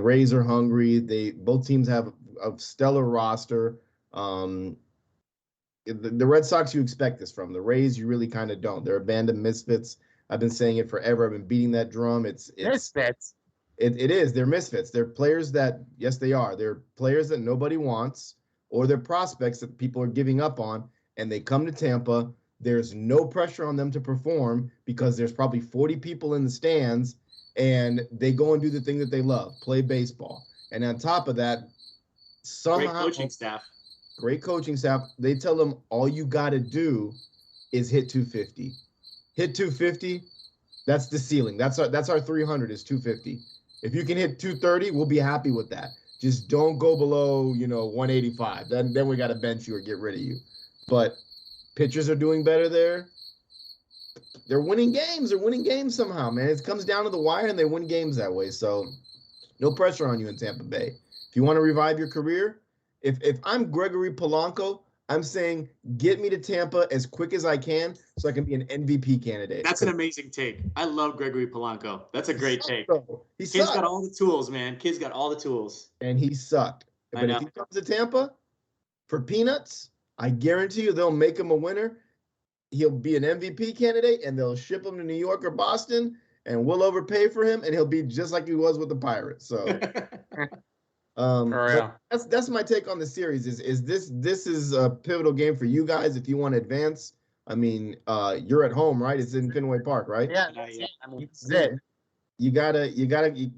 Rays are hungry. Both teams have a stellar roster. The Red Sox, you expect this from. The Rays, you really kind of don't. They're a band of misfits. I've been saying it forever. I've been beating that drum. It's Misfits. It is. They're misfits. They're players that, yes, they are. They're players that nobody wants, or they're prospects that people are giving up on, and they come to Tampa. There's no pressure on them to perform because there's probably 40 people in the stands, and they go and do the thing that they love, play baseball. And on top of that, somehow great coaching staff. They tell them all you got to do is hit 250. Hit 250. That's the ceiling. That's our 300 is 250. If you can hit 230, we'll be happy with that. Just don't go below, 185. Then we got to bench you or get rid of you. But pitchers are doing better there. They're winning games. They're winning games somehow, man. It comes down to the wire, and they win games that way. So no pressure on you in Tampa Bay. If you want to revive your career, if I'm Gregory Polanco, I'm saying get me to Tampa as quick as I can so I can be an MVP candidate. That's an amazing take. I love Gregory Polanco. That's a great take. Kid's got all the tools, man. Kid's got all the tools. And he sucked. But if he comes to Tampa for peanuts, I guarantee you they'll make him a winner. He'll be an MVP candidate, and they'll ship him to New York or Boston, and we'll overpay for him, and he'll be just like he was with the Pirates. So that's my take on the series. Is this is a pivotal game for you guys if you want to advance. I mean, you're at home, right? It's in Fenway Park, right? Yeah. I mean, it's it. You gotta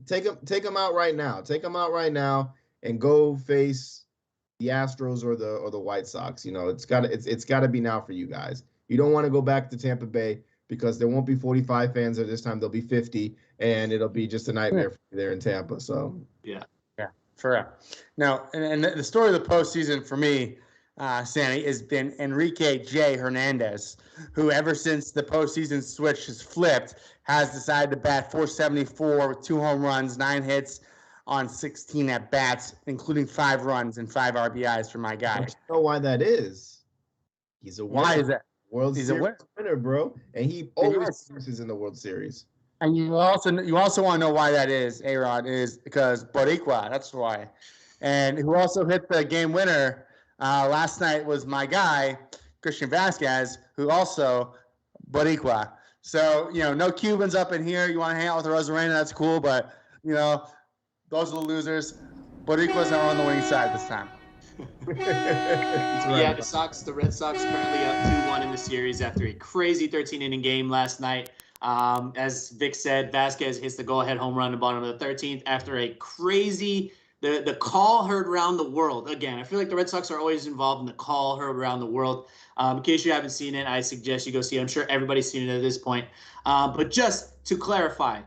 take them out right now. Take them out right now and go face the Astros or the White Sox. It's gotta be now for you guys. You don't want to go back to Tampa Bay because there won't be 45 fans there this time. There'll be 50, and it'll be just a nightmare for you there in Tampa. So yeah. For real. Now, and the story of the postseason for me, Sammy, has been Enrique J. Hernandez, who ever since the postseason switch has flipped, has decided to bat .474 with 2 home runs, 9 hits on 16 at-bats, including 5 runs and 5 RBIs for my guy. I know why that is. He's a winner. Why is that? World Series winner, bro. And he always produces in the World Series. And you also want to know why that is, A-Rod, is because Boricua, that's why. And who also hit the game winner last night was my guy, Christian Vazquez, who also Boricua. So, no Cubans up in here. You want to hang out with the Rosarena, that's cool. But, those are the losers. Boricua's not on the winning side this time. Yeah, the Red Sox currently up 2-1 in the series after a crazy 13-inning game last night. As Vic said, Vazquez hits the go-ahead home run in the bottom of the 13th after a crazy the call heard around the world. Again, I feel like the Red Sox are always involved in the call heard around the world. In case you haven't seen it, I suggest you go see it. I'm sure everybody's seen it at this point. But just to clarify,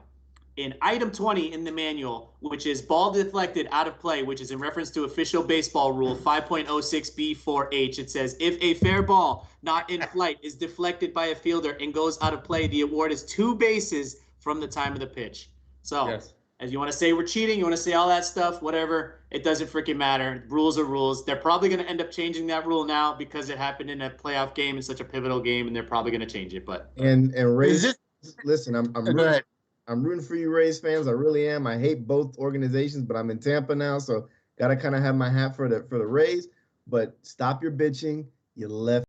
in item 20 in the manual, which is ball deflected out of play, which is in reference to official baseball rule 5.06B4H, it says, if a fair ball not in flight is deflected by a fielder and goes out of play, the award is 2 bases from the time of the pitch. So, yes. As you want to say we're cheating, you want to say all that stuff, whatever, it doesn't freaking matter. Rules are rules. They're probably going to end up changing that rule now because it happened in a playoff game, in such a pivotal game, and they're probably going to change it. But Rays, listen, I'm rooting for you, Rays fans. I really am. I hate both organizations, but I'm in Tampa now, so gotta kind of have my hat for the Rays. But stop your bitching. You left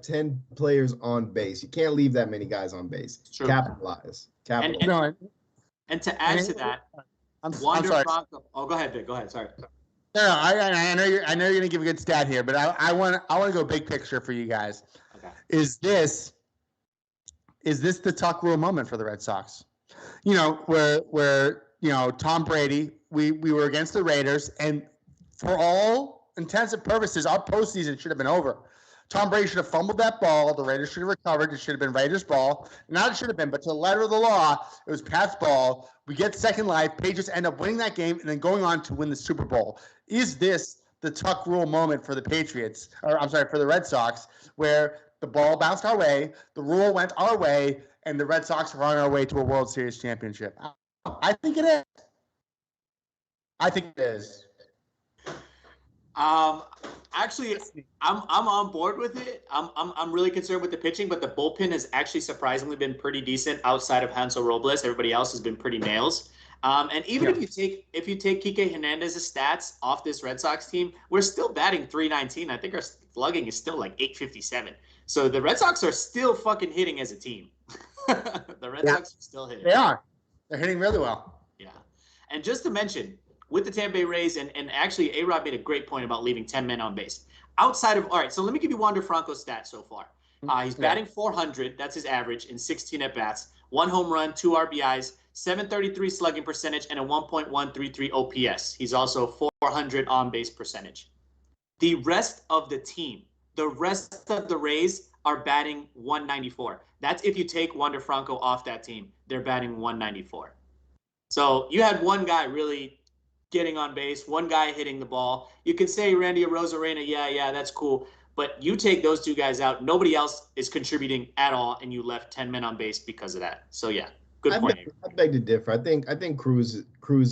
10 players on base. You can't leave that many guys on base. True. Capitalize. And to add to that, I'm sorry. Franco. Oh, go ahead, Vic. Go ahead. Sorry. No, I know you're gonna give a good stat here, but I want to go big picture for you guys. Okay. Is this the tuck rule moment for the Red Sox? Where Tom Brady, we were against the Raiders, and for all intents and purposes, our postseason should have been over. Tom Brady should have fumbled that ball. The Raiders should have recovered. It should have been Raiders' ball. Not it should have been, but to the letter of the law, it was Pat's ball. We get second life. Patriots end up winning that game and then going on to win the Super Bowl. Is this the tuck rule moment for the Patriots, for the Red Sox, where the ball bounced our way, the rule went our way, and the Red Sox are on our way to a World Series championship? I think it is. I think it is. Actually, I'm on board with it. I'm really concerned with the pitching, but the bullpen has actually surprisingly been pretty decent outside of Hansel Robles. Everybody else has been pretty nails. And even if you take Kike Hernandez's stats off this Red Sox team, we're still batting .319. I think our slugging is still like .857. So the Red Sox are still fucking hitting as a team. The Red Sox are still hitting. They are. They're hitting really well. Yeah. And just to mention, with the Tampa Bay Rays, and actually A-Rod made a great point about leaving 10 men on base. Outside of, all right, so let me give you Wander Franco's stats so far. He's batting .400. That's his average in 16 at-bats. 1 home run, 2 RBIs, .733 slugging percentage, and a 1.133 OPS. He's also .400 on-base percentage. The rest of the team, the rest of the Rays are batting .194. That's if you take Wander Franco off that team. They're batting .194. So you had one guy really getting on base, one guy hitting the ball. You can say Randy Arozarena, yeah, that's cool. But you take those two guys out, nobody else is contributing at all, and you left 10 men on base because of that. So yeah, good point. I beg to differ. I think Cruz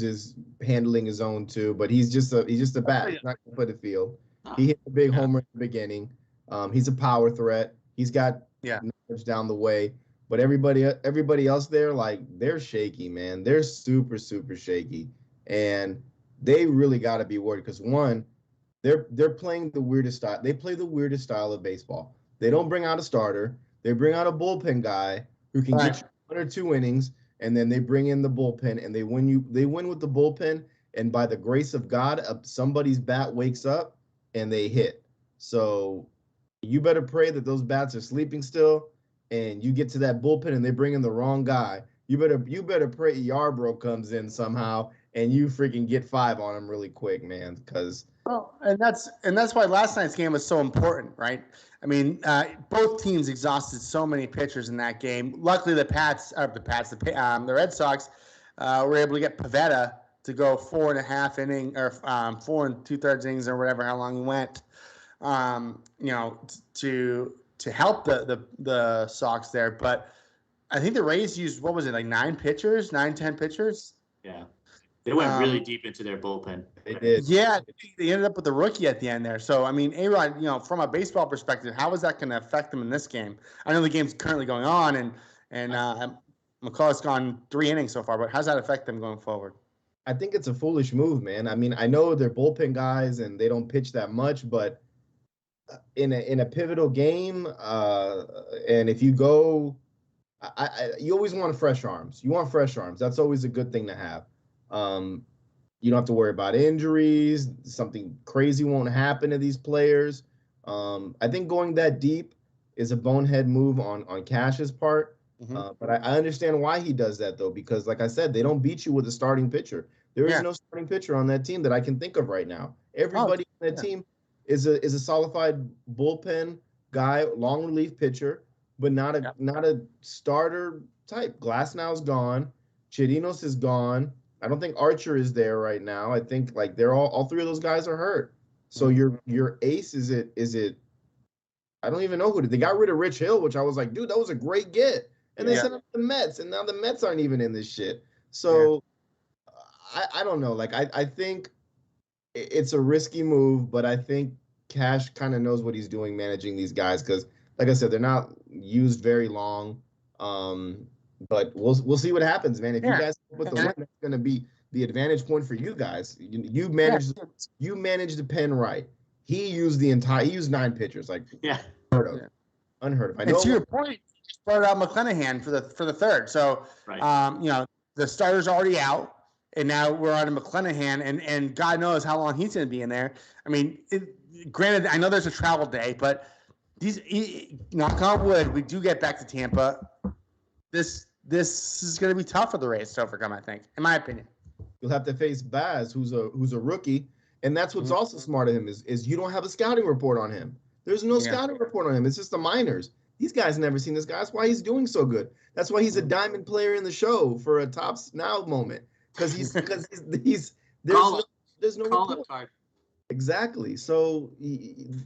is handling his own too, but he's just a bat. He's not gonna put the field. He hit a big homer in the beginning. He's a power threat. He's got knowledge down the way. But everybody else there, like, they're shaky, man. They're super, super shaky. And they really got to be worried because, one, they're playing the weirdest style. They play the weirdest style of baseball. They don't bring out a starter. They bring out a bullpen guy who can get you 1 or 2 innings, and then they bring in the bullpen, and they win with the bullpen, and by the grace of God, somebody's bat wakes up, and they hit. So you better pray that those bats are sleeping still, and you get to that bullpen and they bring in the wrong guy. You better pray Yarbrough comes in somehow and you freaking get 5 on him really quick, man. Because and that's why last night's game was so important, right? I mean, both teams exhausted so many pitchers in that game. Luckily, the Red Sox were able to get Pivetta to go 4.5 innings or 4 2/3 innings or whatever, how long he went. To help the Sox there, but I think the Rays used, what was it, like 10 pitchers? Yeah, they went really deep into their bullpen. They did. Yeah, they ended up with the rookie at the end there. So I mean, A-Rod, from a baseball perspective, how is that going to affect them in this game? I know the game's currently going on, and McCullough's gone 3 innings so far, but how does that affect them going forward? I think it's a foolish move, man. I mean, I know they're bullpen guys and they don't pitch that much, but in a pivotal game, and if you go, you always want fresh arms. You want fresh arms. That's always a good thing to have. You don't have to worry about injuries. Something crazy won't happen to these players. I think going that deep is a bonehead move on Cash's part. But I understand why he does that, though, because, like I said, they don't beat you with a starting pitcher. There is no starting pitcher on that team that I can think of right now. Everybody on that team is a solidified bullpen guy, long relief pitcher, but not a starter type. Glasnow's gone. Chirinos is gone. I don't think Archer is there right now. I think like they're all 3 of those guys are hurt. So your ace is it? I don't even know who they got rid of Rich Hill, which I was like, dude, that was a great get. And they sent up the Mets, and now the Mets aren't even in this shit. So I don't know. Like I think it's a risky move, but I think Cash kind of knows what he's doing managing these guys because, like I said, they're not used very long. But we'll see what happens, man. If you guys put the win, that's going to be the advantage point for you guys. You manage the pen right. He used 9 pitchers, like unheard of. I know. And to your point, you started out McClanahan for the third. So the starter's already out. And now we're on to McClanahan, and God knows how long he's going to be in there. I mean, granted, I know there's a travel day, but knock on wood, we do get back to Tampa. This is going to be tough for the Rays to overcome, I think, in my opinion. You'll have to face Baz, who's a rookie, and that's what's also smart of him is you don't have a scouting report on him. There's no scouting report on him. It's just the minors. These guys never seen this guy. That's why he's doing so good. That's why he's a diamond player in the show for a Tops Now moment. Because there's no report. Card. Exactly. So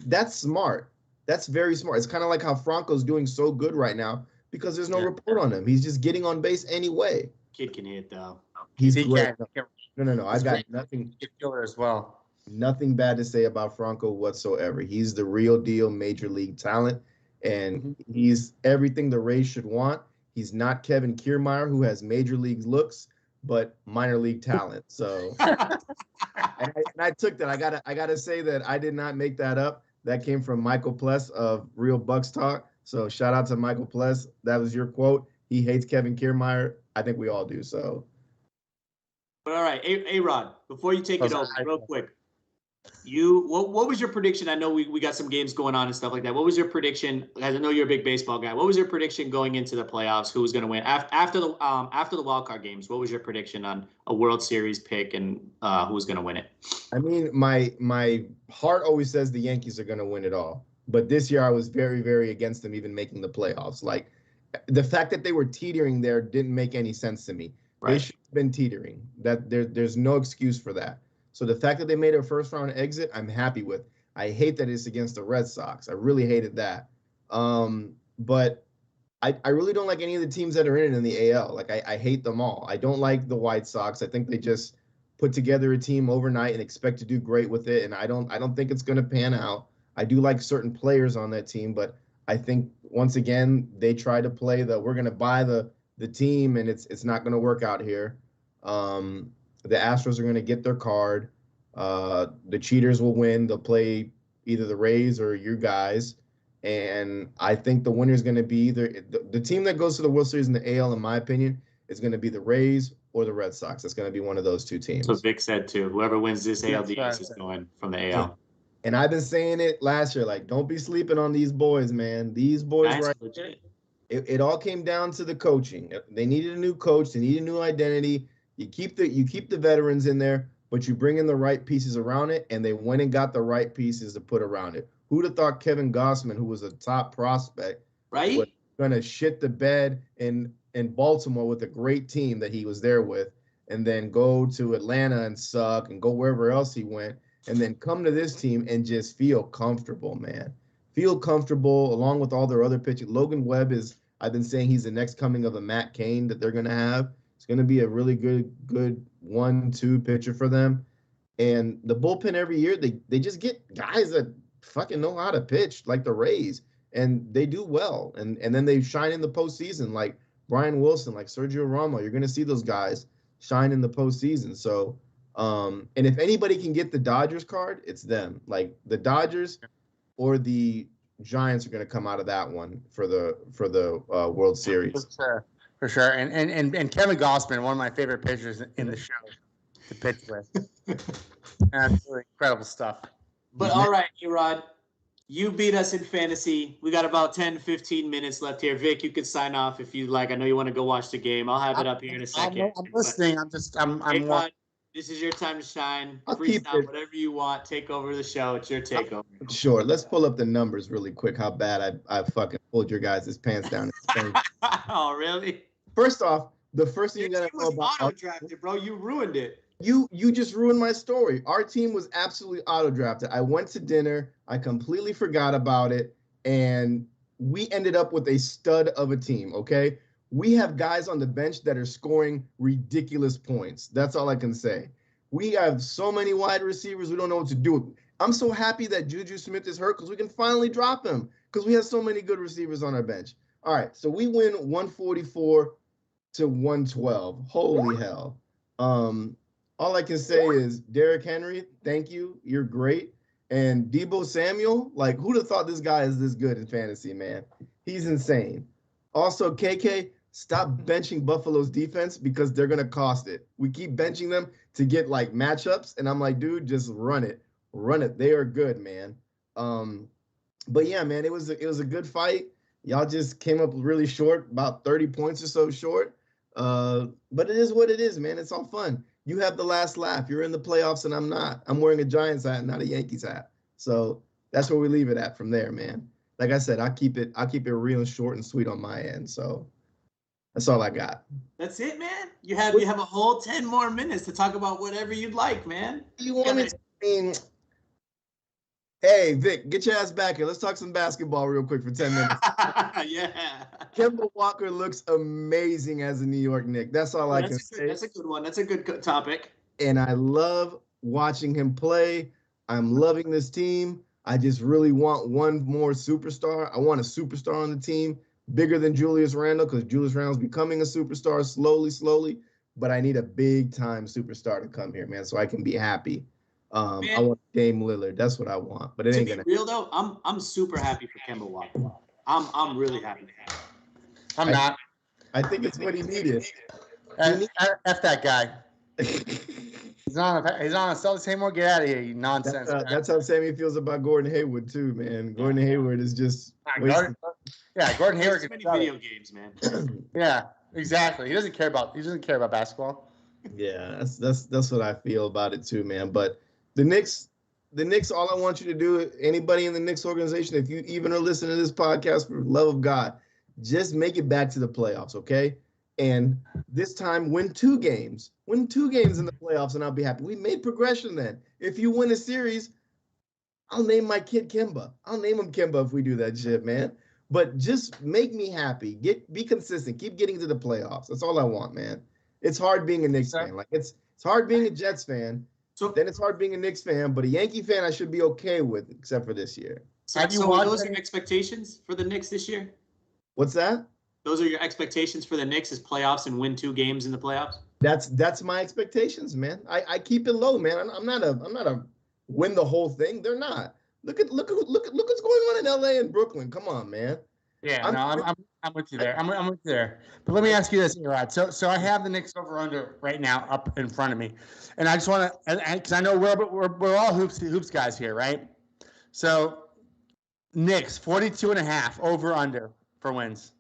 that's smart. That's very smart. It's kind of like how Franco's doing so good right now because there's no report on him. He's just getting on base anyway. Kid can hit though. He's great. No. I got nothing. Killer as well. Nothing bad to say about Franco whatsoever. He's the real deal major league talent, and he's everything the Rays should want. He's not Kevin Kiermaier, who has major league looks, but minor league talent. So and I took that. I gotta say that I did not make that up. That came from Michael Pless of Real Bucks Talk. So shout out to Michael Pless. That was your quote. He hates Kevin Kiermaier. I think we all do. So. But all right, A-Rod, before you take it over, real quick, what was your prediction? I know we got some games going on and stuff like that. What was your prediction? As I know you're a big baseball guy. What was your prediction going into the playoffs? Who was going to win after the wild card games? What was your prediction on a World Series pick and who was going to win it? I mean, my heart always says the Yankees are going to win it all, but this year I was very, very against them even making the playoffs. Like the fact that they were teetering there didn't make any sense to me. Right. They should have been teetering. That there's no excuse for that. So the fact that they made a first round exit, I'm happy with. I hate that it's against the Red Sox. I really hated that. But I really don't like any of the teams that are in the AL. Like I hate them all. I don't like the White Sox. I think they just put together a team overnight and expect to do great with it. And I don't think it's going to pan out. I do like certain players on that team, but I think once again they try to play we're going to buy the team and it's not going to work out here. The Astros are going to get their card. The cheaters will win. They'll play either the Rays or you guys. And I think the winner is going to be either the team that goes to the World Series in the AL, in my opinion, is going to be the Rays or the Red Sox. It's going to be one of those two teams. So Vic said too. Whoever wins this ALDS is going from the AL. And I've been saying it last year, like, don't be sleeping on these boys, man. These boys, That's right? legit. It all came down to the coaching. They needed a new coach. They needed a new identity. You keep the veterans in there, but you bring in the right pieces around it, and they went and got the right pieces to put around it. Who'd have thought Kevin Gossman, who was a top prospect, right, was going to shit the bed in Baltimore with a great team that he was there with, and then go to Atlanta and suck, and go wherever else he went, and then come to this team and just feel comfortable, man. Feel comfortable along with all their other pitching. Logan Webb I've been saying he's the next coming of a Matt Cain that they're going to have. It's going to be a really good 1-2 pitcher for them. And the bullpen every year, they just get guys that fucking know how to pitch, like the Rays, and they do well. And then they shine in the postseason, like Brian Wilson, like Sergio Romo. You're going to see those guys shine in the postseason. So, and if anybody can get the Dodgers card, it's them. Like the Dodgers or the Giants are going to come out of that one for the World Series. For sure. And Kevin Gossman, one of my favorite pitchers in the show to pitch with. Absolutely incredible stuff. But all right, A-Rod, you beat us in fantasy. We got about 10, 15 minutes left here. Vic, you could sign off if you like. I know you want to go watch the game. I'll have it up here in a second. I'm listening. I'm A-Rod, this is your time to shine. Freestyle whatever you want. Take over the show. It's your takeover. Sure. Let's pull up the numbers really quick. How bad I fucking pulled your guys' pants down. Oh, really? First off, the first thing you gotta know about auto-drafted, bro. You ruined it. You just ruined my story. Our team was absolutely auto-drafted. I went to dinner. I completely forgot about it, and we ended up with a stud of a team. Okay. We have guys on the bench that are scoring ridiculous points. That's all I can say. We have so many wide receivers, we don't know what to do. I'm so happy that Juju Smith is hurt because we can finally drop him because we have so many good receivers on our bench. All right, so we win 144 to 112. Holy hell. All I can say is, Derrick Henry, thank you. You're great. And Deebo Samuel, like, who'd have thought this guy is this good in fantasy, man? He's insane. Also, KK, stop benching Buffalo's defense because they're going to cost it. We keep benching them to get, like, matchups, and I'm like, dude, just run it. Run it. They are good, man. But, yeah, man, it was a good fight. Y'all just came up really short, about 30 points or so short. But it is what it is, man. It's all fun. You have the last laugh. You're in the playoffs, and I'm not. I'm wearing a Giants hat, not a Yankees hat. So that's where we leave it at from there, man. Like I said, I keep it real and short and sweet on my end. So that's all I got. That's it, man. You have a whole 10 more minutes to talk about whatever you'd like, man. You want me to? Hey, Vic, get your ass back here. Let's talk some basketball real quick for 10 minutes. Yeah. Kemba Walker looks amazing as a New York Knick. That's all I can say. That's a good one. That's a good topic. And I love watching him play. I'm loving this team. I just really want one more superstar. I want a superstar on the team, bigger than Julius Randle, because Julius Randle's becoming a superstar slowly. but I need a big time superstar to come here, man, so I can be happy. I Man. want Dame Lillard. That's what I want, but it To ain't be gonna. real though, I'm super happy for Kemba Walker. I'm really happy. I'm not. I think it's what he needed. F that guy. He's on a Celtics anymore. Get out of here, you nonsense. That's how Sammy feels about Gordon Hayward too, man. Gordon Hayward is just Gordon Hayward. Too many video games, man. Yeah, exactly. He doesn't care about basketball. Yeah, that's what I feel about it too, man. But the Knicks, all I want you to do, anybody in the Knicks organization, if you even are listening to this podcast, for the love of God, just make it back to the playoffs, okay? And this time, win 2 games. Win 2 games in the playoffs, and I'll be happy. We made progression then. If you win a series, I'll name my kid Kemba. I'll name him Kemba if we do that shit, man. But just make me happy. Be consistent. Keep getting to the playoffs. That's all I want, man. It's hard being a Knicks fan. Like it's hard being a Jets fan. So then it's hard being a Knicks fan. But a Yankee fan, I should be okay with, except for this year. So are those your expectations for the Knicks this year? What's that? Those are your expectations for the Knicks is playoffs and win 2 games in the playoffs? That's my expectations, man. I keep it low, man. I'm not a win the whole thing. They're not. Look what's going on in LA and Brooklyn. Come on, man. Yeah, I'm with you there. I'm with you there. But let me ask you this, Erod. So I have the Knicks over under right now up in front of me, and I just want to, because I know we're all hoops guys here, right? So Knicks 42.5 over under for wins.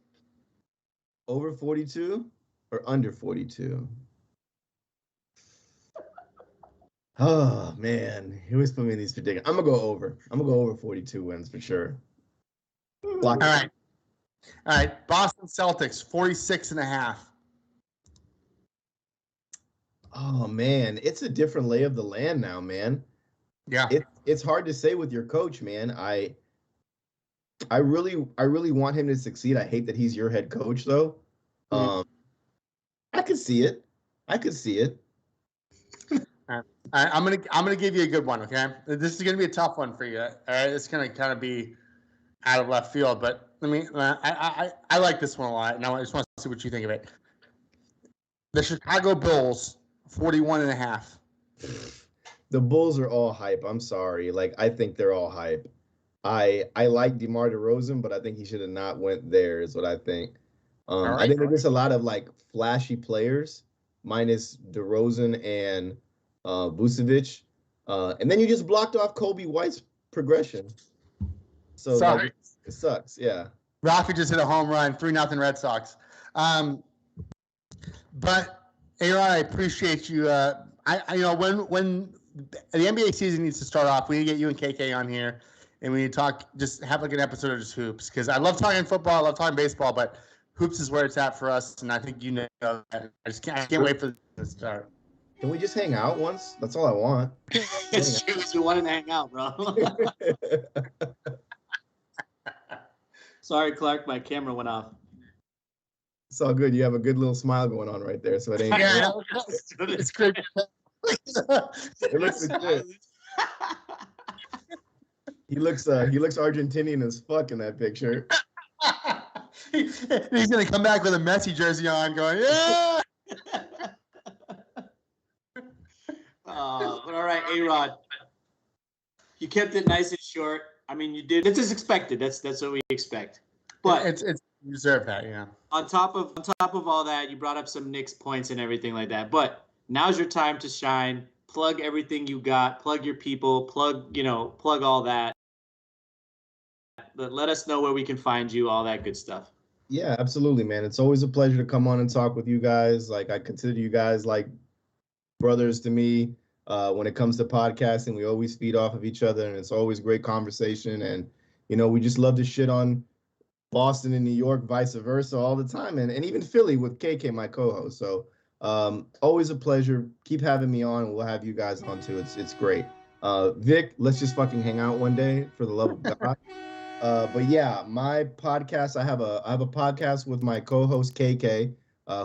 Over 42 or under 42? Oh man, he always put me in these predictions. I'm gonna go over. I'm gonna go over 42 wins for sure. All right. Boston Celtics 46.5. Oh man, it's a different lay of the land now, man. Yeah, it's hard to say with your coach, man. I really want him to succeed. I hate that he's your head coach, though. I could see it. I'm gonna give you a good one. Okay, this is gonna be a tough one for you. All right, it's gonna kind of be out of left field, but I like this one a lot, and I just want to see what you think of it. The Chicago Bulls 41.5. The Bulls are all hype. I'm sorry. Like I think they're all hype. I like DeMar DeRozan, but I think he should have not went there. Is what I think. I think there's a lot of like flashy players, minus DeRozan and Vucevic, and then you just blocked off Kobe White's progression. So like, it sucks. Yeah. Rafi just hit a home run, 3-0 Red Sox. But Aaron, I appreciate you. When the NBA season needs to start off, we need to get you and KK on here, and we need to talk. Just have like an episode of just hoops, because I love talking football, I love talking baseball, but hoops is where it's at for us, and I think you know that. I can't wait for the start. Can we just hang out once? That's all I want. It's true. You wanted to hang out, bro. Sorry, Clark. My camera went off. It's all good. You have a good little smile going on right there, so it ain't. Yeah, it's great. It looks legit. He looks Argentinian as fuck in that picture. He's gonna come back with a Messi jersey on, going, yeah. But all right, A-Rod. You kept it nice and short. I mean, you did. It's as expected. That's what we expect. But it's you deserve that, yeah. On top of all that, you brought up some Knicks points and everything like that. But now's your time to shine. Plug everything you got. Plug your people. Plug all that. But let us know where we can find you. All that good stuff. Yeah, absolutely, man. It's always a pleasure to come on and talk with you guys. Like I consider you guys like brothers to me. When it comes to podcasting, we always feed off of each other, and it's always great conversation. And we just love to shit on Boston and New York, vice versa, all the time, and even Philly with KK, my co-host. So always a pleasure. Keep having me on, and we'll have you guys on too. It's great. Vic, let's just fucking hang out one day, for the love of God. But yeah, my podcast, I have a podcast with my co-host KK,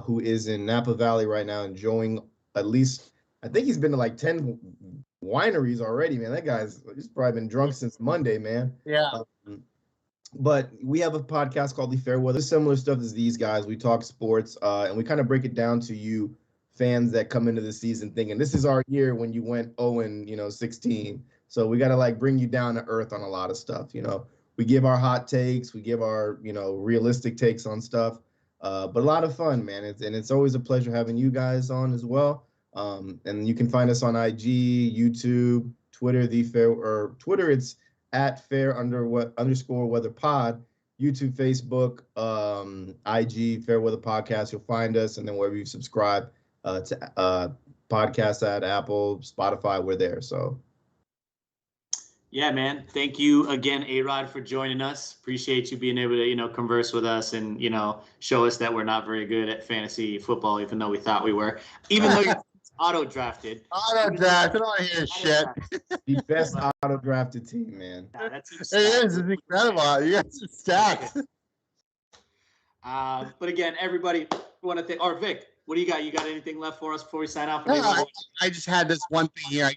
who is in Napa Valley right now, enjoying at least, I think he's been to like 10 wineries already, man. That he's probably been drunk since Monday, man. Yeah. But we have a podcast called The Fair Weather, similar stuff as these guys. We talk sports, and we kind of break it down to you fans that come into the season thinking this is our year when you went 0-16. So we got to like bring you down to earth on a lot of stuff. We give our hot takes, we give our realistic takes on stuff, but a lot of fun, man. It's always a pleasure having you guys on as well. And you can find us on IG, YouTube, Twitter, Twitter. It's at @fair_weather pod. YouTube, Facebook, IG, Fair Weather Podcast. You'll find us, and then wherever you subscribe to podcasts at Apple, Spotify, we're there. So. Yeah, man. Thank you again, A-Rod, for joining us. Appreciate you being able to, converse with us and, show us that we're not very good at fantasy football, even though we thought we were. Even though you're auto-drafted. Auto-drafted. I don't want to hear shit. The best auto-drafted team, man. Nah, that team's It is. It's incredible. You guys are stacked. But again, everybody, we want to thank. Or Vic, what do you got? You got anything left for us before we sign off? I just had this one thing here.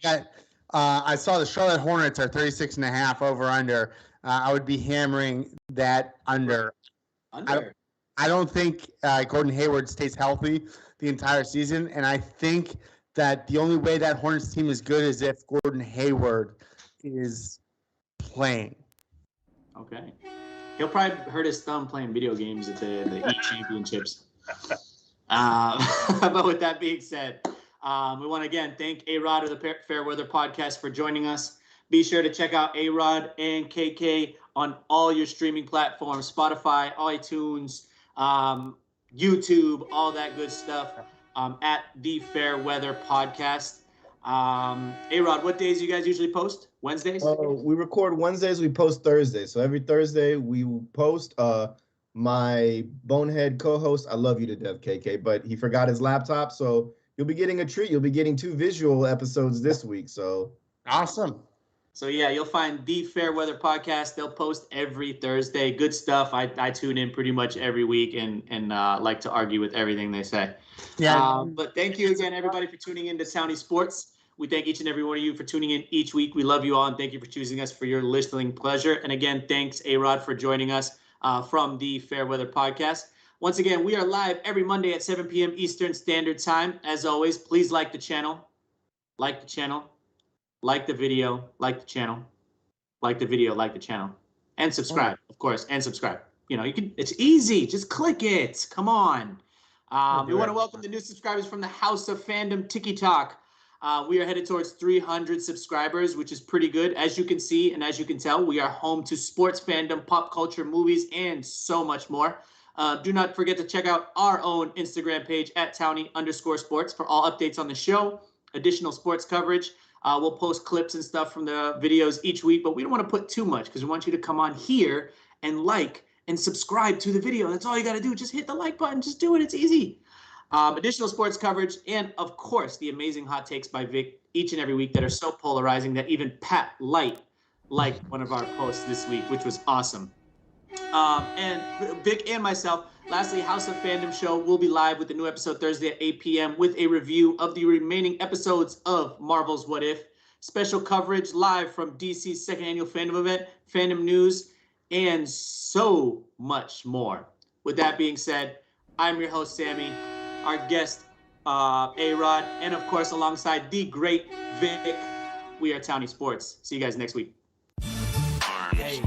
I saw the Charlotte Hornets are 36.5 over/under. I would be hammering that under. I don't think Gordon Hayward stays healthy the entire season, and I think that the only way that Hornets team is good is if Gordon Hayward is playing. Okay. He'll probably hurt his thumb playing video games at the E Championships. But with that being said, we want to again thank A-Rod of the Fair Weather Podcast for joining us. Be sure to check out A-Rod and KK on all your streaming platforms, Spotify, iTunes, YouTube, all that good stuff, at the Fair Weather Podcast. A-Rod, what days you guys usually post? Wednesdays? We record Wednesdays, we post Thursdays. So every Thursday we post. My bonehead co-host, I love you to death, KK, but he forgot his laptop, so you'll be getting a treat. You'll be getting 2 visual episodes this week. So awesome. So yeah, you'll find the Fair Weather Podcast. They'll post every Thursday. Good stuff. I tune in pretty much every week and like to argue with everything they say. Yeah. But thank you again, everybody, for tuning in to Townie Sports. We thank each and every one of you for tuning in each week. We love you all, and thank you for choosing us for your listening pleasure. And again, thanks, A-Rod, for joining us from the Fair Weather Podcast. Once again, we are live every Monday at 7 p.m. Eastern Standard Time. As always, please like the channel, like the video, like the channel, like the video, like the channel, and subscribe, of course, and subscribe. You can. It's easy. Just click it. Come on. We want to welcome the new subscribers from the House of Fandom Tiki Talk. We are headed towards 300 subscribers, which is pretty good. As you can see and as you can tell, we are home to sports fandom, pop culture, movies, and so much more. Do not forget to check out our own Instagram page at Townie_sports for all updates on the show, additional sports coverage. We'll post clips and stuff from the videos each week, but we don't want to put too much because we want you to come on here and like and subscribe to the video. That's all you got to do. Just hit the like button. Just do it. It's easy. Additional sports coverage, and of course, the amazing hot takes by Vic each and every week that are so polarizing that even Pat Light liked one of our posts this week, which was awesome. And Vic and myself, lastly, House of Fandom Show will be live with the new episode Thursday at 8 p.m. with a review of the remaining episodes of Marvel's What If, special coverage live from DC's second annual fandom event, fandom news, and so much more. With that being said, I'm your host, Sammy, our guest, A-Rod, and of course, alongside the great Vic, we are Townie Sports. See you guys next week. Hey,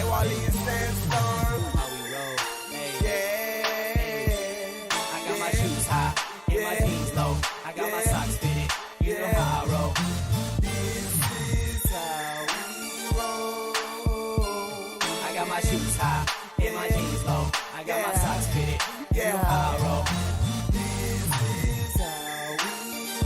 Wally and Sandstorm. How we roll. Hey, Yeah. I got my shoes high and my jeans low. I got my socks fitted. You know how I roll. This is how we roll. I got my shoes high and my jeans low. I got my socks fitted. You know how I roll. This is how we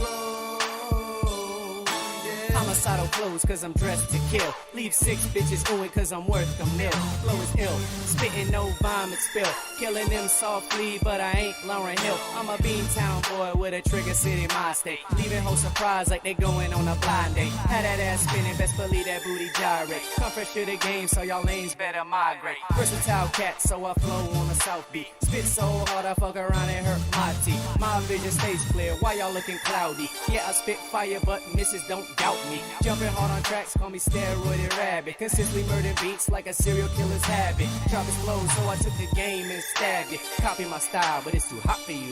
roll. Yeah. Homicidal clothes cause I'm dressed to kill. Leave 6 bitches oohing cause I'm worth a mill. Flow is ill, spitting no vomit spill. Killing them softly, but I ain't Lauren Hill. I'm a Beantown boy with a Trigger City mind state. Leaving whole surprise like they going on a blind date. Had that ass spinning, best believe that booty gyrate. Come fresh to the game, so y'all lanes better migrate. Versatile cat, so I flow on the South Beat. Spit so hard I fuck around and hurt my teeth. My vision stays clear, why y'all looking cloudy? Yeah, I spit fire, but misses don't doubt me. Jumping hard on tracks, call me steroided rabbit. Consistently murder beats like a serial killer's habit. Drop his flow, so I took the game and stabbed it. Copy my style, but it's too hot for you.